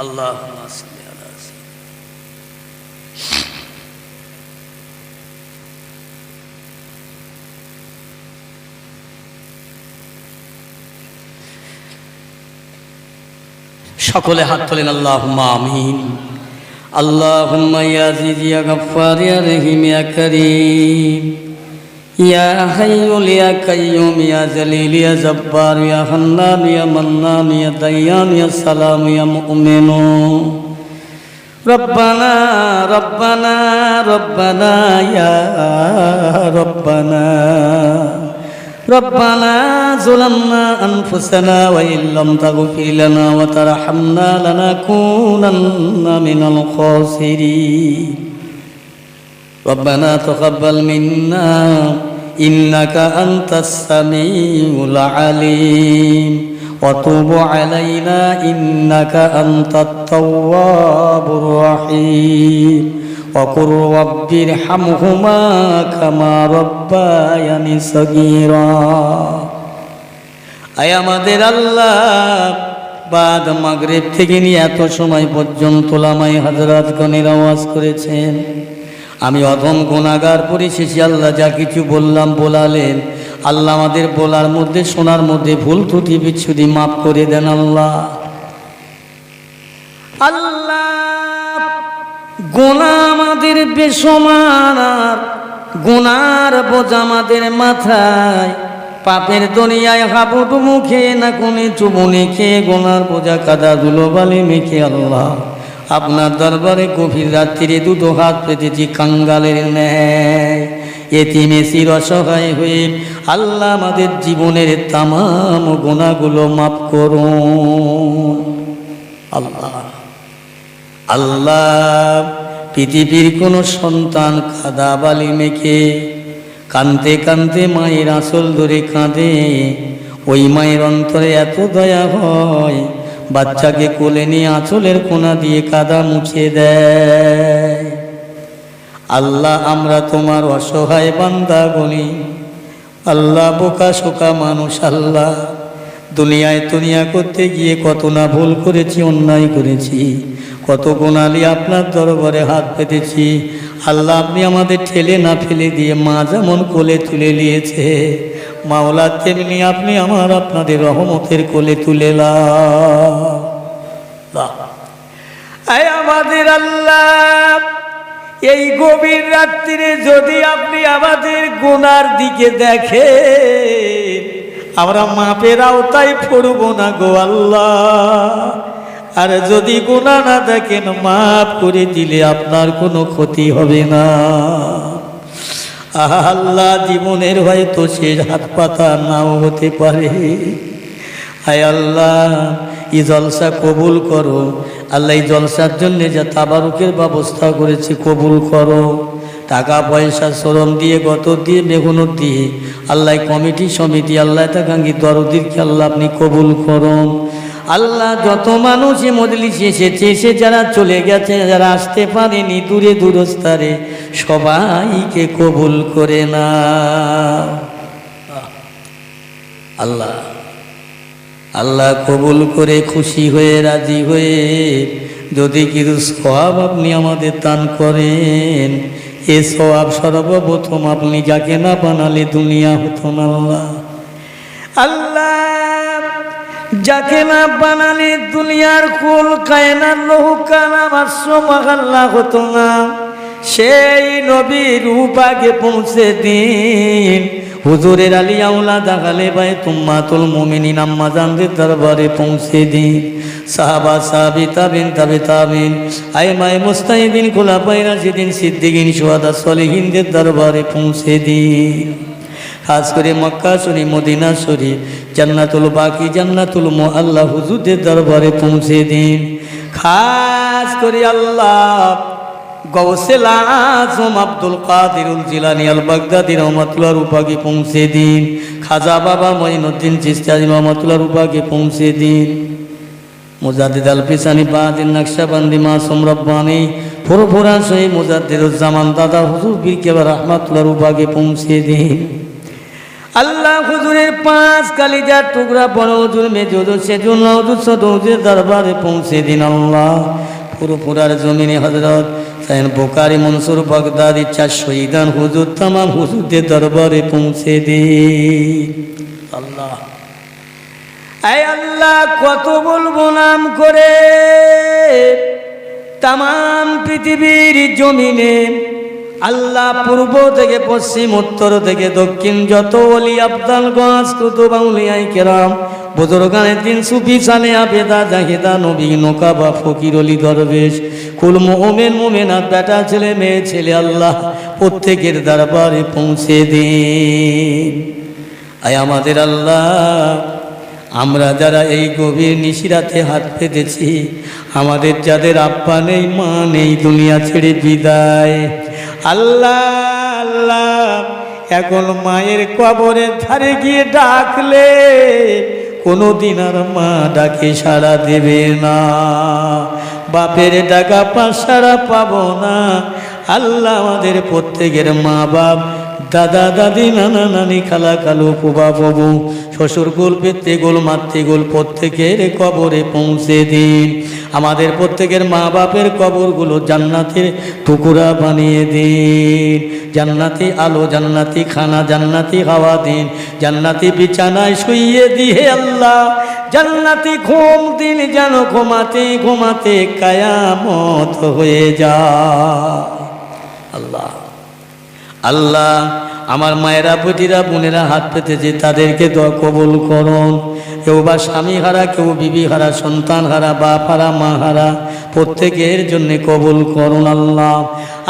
আল্লাহুম্মা সাল্লি আলা সকলে হাত তোলেন, আল্লাহুম্মা আমিন। আল্লাহুম্মা ইয়া আজিজ ইয়া গফফার ইয়া রহিম ইয়া করিম ইয়া হাইয়্যুল ইয়া কাইয়্যুম ইয়া জালিল ইয়া জব্বার ইয়া হান্নান ইয়া মান্নান ইয়া দাইয়ান ইয়া সালাম ইয়া মুমিন। রব্বানা রব্বানা রব্বানা ইয়া রব্বানা ربنا ظلمنا أنفسنا وإن لم تغفر لنا وترحمنا لنكونن من الخاسرين ربنا تقبل منا إنك أنت السميع العليم وتب علينا إنك أنت التواب الرحيم وقل رب ارحمهما كما ربياني صغيرا। আয় আমাদের আল্লাহ, বাদ মাগরিব থেকে নিয়ে এত সময় পর্যন্ত ওলামায়ে হযরতগণের আওয়াজ করেছেন, আমি অধম গুনাহগার পরিশেষে আল্লাহ যা কিছু বললাম বলালেন, আল্লাহ আমাদের বলার মধ্যে শোনার মধ্যে ভুল ত্রুটি বিচ্ছুতি মাফ করে দেন। আল্লাহ আল্লাহ গোনা আমাদের বেসমান, আর গোনার বোঝা আমাদের মাথায়। পাপের দুনিয়ায় হাবুডুবু খেয়ে না কোনে চুবুনি খেয়ে গোনার বোঝা কাদা ধুলো বালি মেখে আল্লাহ আপনার দরবারে গভীর রাত্রিরে দুটো হাত পেতেছি কাঙ্গালের ন্যায়, এতিমেসির অসহায় হয়ে। আল্লাহ আমাদের জীবনের তামাম গুনাহগুলো মাফ করুন। আল্লাহ আল্লাহ পৃথিবীর কোনো সন্তান কাদা বালি মেখে কাঁদতে কাঁদতে মায়ের আঁচল ধরে কাঁদে, ওই মায়ের অন্তরে এত দয়া হয় বাচ্চাকে কোলে নিয়ে আঁচলের কোনা দিয়ে কাদা মুছে দেয়। আল্লাহ আমরা তোমার অসহায় বান্দা বলি, আল্লাহ বোকা শোকা মানুষ। আল্লাহ দুনিয়া করতে গিয়ে কত না ভুল করেছি, অন্যায় করেছি, কত গুনালি আপনার দরবারে হাত পেতেছি। আল্লাহ আপনি আমাদের ঠেলে না ফেলে দিয়ে মা যেমন কোলে তুলে নিয়েছে, মাওলা তেমনি আপনি আপনাদের রহমতের কোলে তুলে আমাদের আল্লাহ এই গভীর রাত্রিরে যদি আপনি আমাদের গুনার দিকে দেখেন, আমরা মাপের আওতায় পড়ব না গো আল্লাহ। আর যদি গুনাহ না দেখেন, মাফ করে দিলে আপনার কোনো ক্ষতি হবে না। আল্লাহ জীবনের হয়তো শেষ হাত পাতা নাও হতে পারে। হায় আল্লাহ এই জলসা কবুল করো। আল্লাহ এই জলসার জন্য যা তাবারুকের ব্যবস্থা করেছে কবুল করো। টাকা পয়সা শ্রম দিয়ে গত দিয়ে মেহনত দিয়ে আল্লাহ কমিটি সমিতি আল্লাহ তাকাঙ্গি দরদিরকে আল্লাহ আপনি কবুল করুন। আল্লাহ যত মানুষ এ মজলিসে এসেছে, এসে যারা চলে গেছে, যারা আসতে পারেনি দূরে দূরস্থারে, সবাইকে কবুল করে না আল্লাহ। আল্লাহ কবুল করে খুশি হয়ে রাজি হয়ে যদি কিছু সওয়াব আপনি আমাদের দান করেন, এ সওয়াব সর্বপ্রথম আপনি যাকে না বানালে দুনিয়া হতো না। আল্লাহ আল্লাহ যাকে না বানালে দুনিয়ার কুল কায়নাত লৌকানা মাসমাগাল্লাহ হতো না। সেই নবীর রূপ আগে পৌঁছে দিন, হুজুরের আলী আউলা দাগালে ভাই তুম্মাতুল মুমিনিন আম্মা জানদের দরবারে পৌঁছে দিন। সাহাবা সাহাবী তাবিন তাবে তাবিন আইমায়ে মুস্তাহিদিন খুলাফায়ে রাশিদিন সিদ্দিকিন শুহাদা সলিহিনদের দরবারে পৌঁছে দিন। খাস করে মক্কা শরীফ, মদিনা শরীফ, জান্নাতুল বাকি, জান্নাতুল মুআল্লা হুজুরদের দরবারে পৌঁছে দিন। খাস করে আল্লাহ গৌসুল আজম আব্দুল কাদিরুল জিলানী আল বাগদাদী রহমাতুল্লাহ রূপাকে পৌঁছে দিন। খাজা বাবা মঈনুদ্দিন চিশতি রহমাতুল্লাহ রূপাকে পৌঁছে দিন। মুজাদ্দিদ আল ফিসানি বাদিন নকশবন্দি মাসুম রব্বানি ফুরফুরা শহীদ মুজাদ্দিদুজ্জামান দাদা হুজুর পীর কেবলা রহমাতুল্লাহ রূপাকে পৌঁছে দিন। আল্লাহ হুজুরের 5 কালিজার টুকরা বড় হুজুর মেজো হুজুর সেজুল হুজুর ছোট হুজুরের দরবারে পৌঁছে দিন। আল্লাহ পুরোপুরার জমিনে হযরত সাইন বুখারী মনসুর বাগদাদী 4 শহীদান হুজুর तमाम হুজুরদের দরবারে পৌঁছে দিন। আল্লাহ আয় আল্লাহ কত বলবো নাম করে, तमाम পৃথিবীর জমিনে আল্লাহ পূর্ব থেকে পশ্চিম, উত্তর থেকে দক্ষিণ যত ওলি আফদাল গাছ কুতুব আউলিয়ায়ে কেরাম বুজুর্গানে দিন সুফি সালে আবেদা জাহিদা নবী নোকাবা ফকির অলি দরবেশ কুল মুমিন মুমিনাত বেটা ছেলে মেয়ে ছেলে আল্লাহ প্রত্যেকের দরবারে পৌঁছে দিন। আয় আমাদের আল্লাহ আমরা যারা এই গভীর নিশিরাতে হাত পেতেছি, আমাদের যাদের আব্বা নেই মা নেই দুনিয়া ছেড়ে বিদায়, আল্লাহ আল্লাহ এখন মায়ের কবরের ধারে গিয়ে ডাকলে কোনোদিন আর মা ডাকে সাড়া দেবে না, বাপের ডাকা সাড়া পাবো না। আল্লাহ আমাদের প্রত্যেকের মা বাপ, দাদা দাদি, নানা নানি, খালা খালু, ফুবা বাবু, শ্বশুর কুল, পিতৃকুল, মাতৃকুল প্রত্যেকের কবরে পৌঁছে দিন। আমাদের প্রত্যেকের মা বাপের কবরগুলো জান্নাতের টুকরা বানিয়ে দিন। জান্নাতি আলো, জান্নাতি খানা, জান্নাতি হাওয়া দিন, জান্নাতি বিছানায় শুইয়ে দিয়ে আল্লাহ জান্নাতি ঘুম দিন যেন ঘুমাতে ঘুমাতে কিয়ামত হয়ে যায়। আল্লাহ আল্লাহ আমার মায়েরা বুটিরা বোনেরা হাত পেতেছে, তাদেরকে দোয়া কবুল করুন। কেউ বা স্বামী হারা, কেউ বিবি হারা, সন্তান হারা, বাপ হারা, মা হারা, প্রত্যেকের জন্য কবুল করুন আল্লাহ।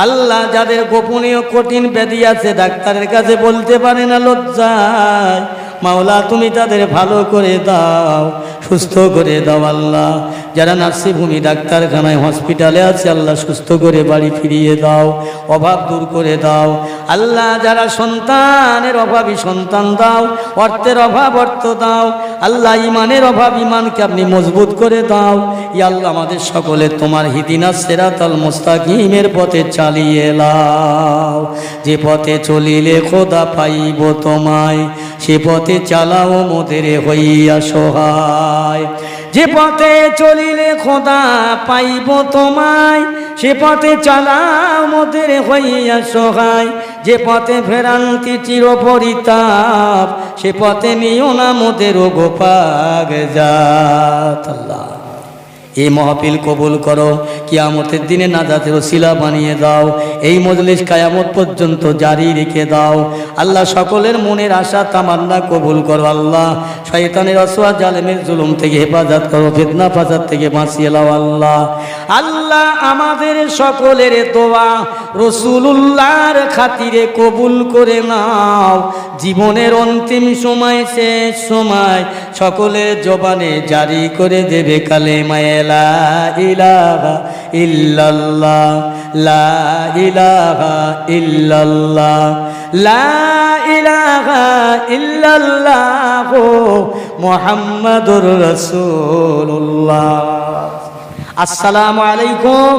আল্লাহ যাদের গোপনীয় কঠিন ব্যাধি আছে, ডাক্তারের কাছে বলতে পারে না লজ্জায়, মাওলা তুমি তাদের ভালো করে দাও, সুস্থ করে দাও আল্লাহ। যারা নার্সিংহোমে, ডাক্তারখানায়, হসপিটালে আছে আল্লাহ সুস্থ করে বাড়ি ফিরিয়ে দাও, অভাব দূর করে দাও আল্লাহ। যারা সন্তানের অভাবী সন্তান দাও, অর্থের অভাব অর্থ দাও আল্লাহ। ইমানের অভাব ইমানকে আপনি মজবুত করে দাও ইয়া আল্লাহ। আমাদের সকলে তোমার হিদিনা সিরাতাল মুস্তাকিমের পথে চালিয়ে লাও। যে পথে চলিলে খোদা পাইব তোমায়, সে পথে চালাও মোদের হইয়া সহায়। যে পথে চলিলে খোদা পাইব তোমায়, সে পথে চালাও মোদের হইয়া সহায়। যে পথে ফেরান্তি চির পরিতাপ, সে পথে নিও না মোদের গোপাগ জাত আল্লাহ। এই মাহফিল কবুল করো, কিয়ামতের দিনে নাজাতের ওসিলা বানিয়ে দাও। এই মজলিস কিয়ামত পর্যন্ত জারি রেখে দাও আল্লাহ। সকলের মনের আশা তামান্না কবুল করো আল্লাহ। শয়তানের ওয়াসওয়াস জালেমের জুলুম থেকে হেফাজত করো, ফিতনা ফাসাদ থেকে বাঁচিয়ে নাও আল্লাহ। আল্লাহ আমাদের সকলের দোয়া রাসূলুল্লাহর খাতিরে কবুল করে নাও। জীবনের অন্তিম সময়, শেষ সময় সকলের জবানে জারি করে দেবে কালেমায়ে লা ইলাহা ইল্লাল্লাহ, লা ইলাহা ইল্লাল্লাহ, লা ইলাহা ইল্লাল্লাহ মুহাম্মাদুর রাসূলুল্লাহ। আসসালামু আলাইকুম।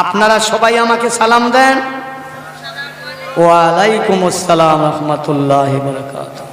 আপনারা সবাই আমাকে সালাম দেন। ওয়া আলাইকুম আসসালাম রাহমাতুল্লাহি ওয়া বারাকাতুহু।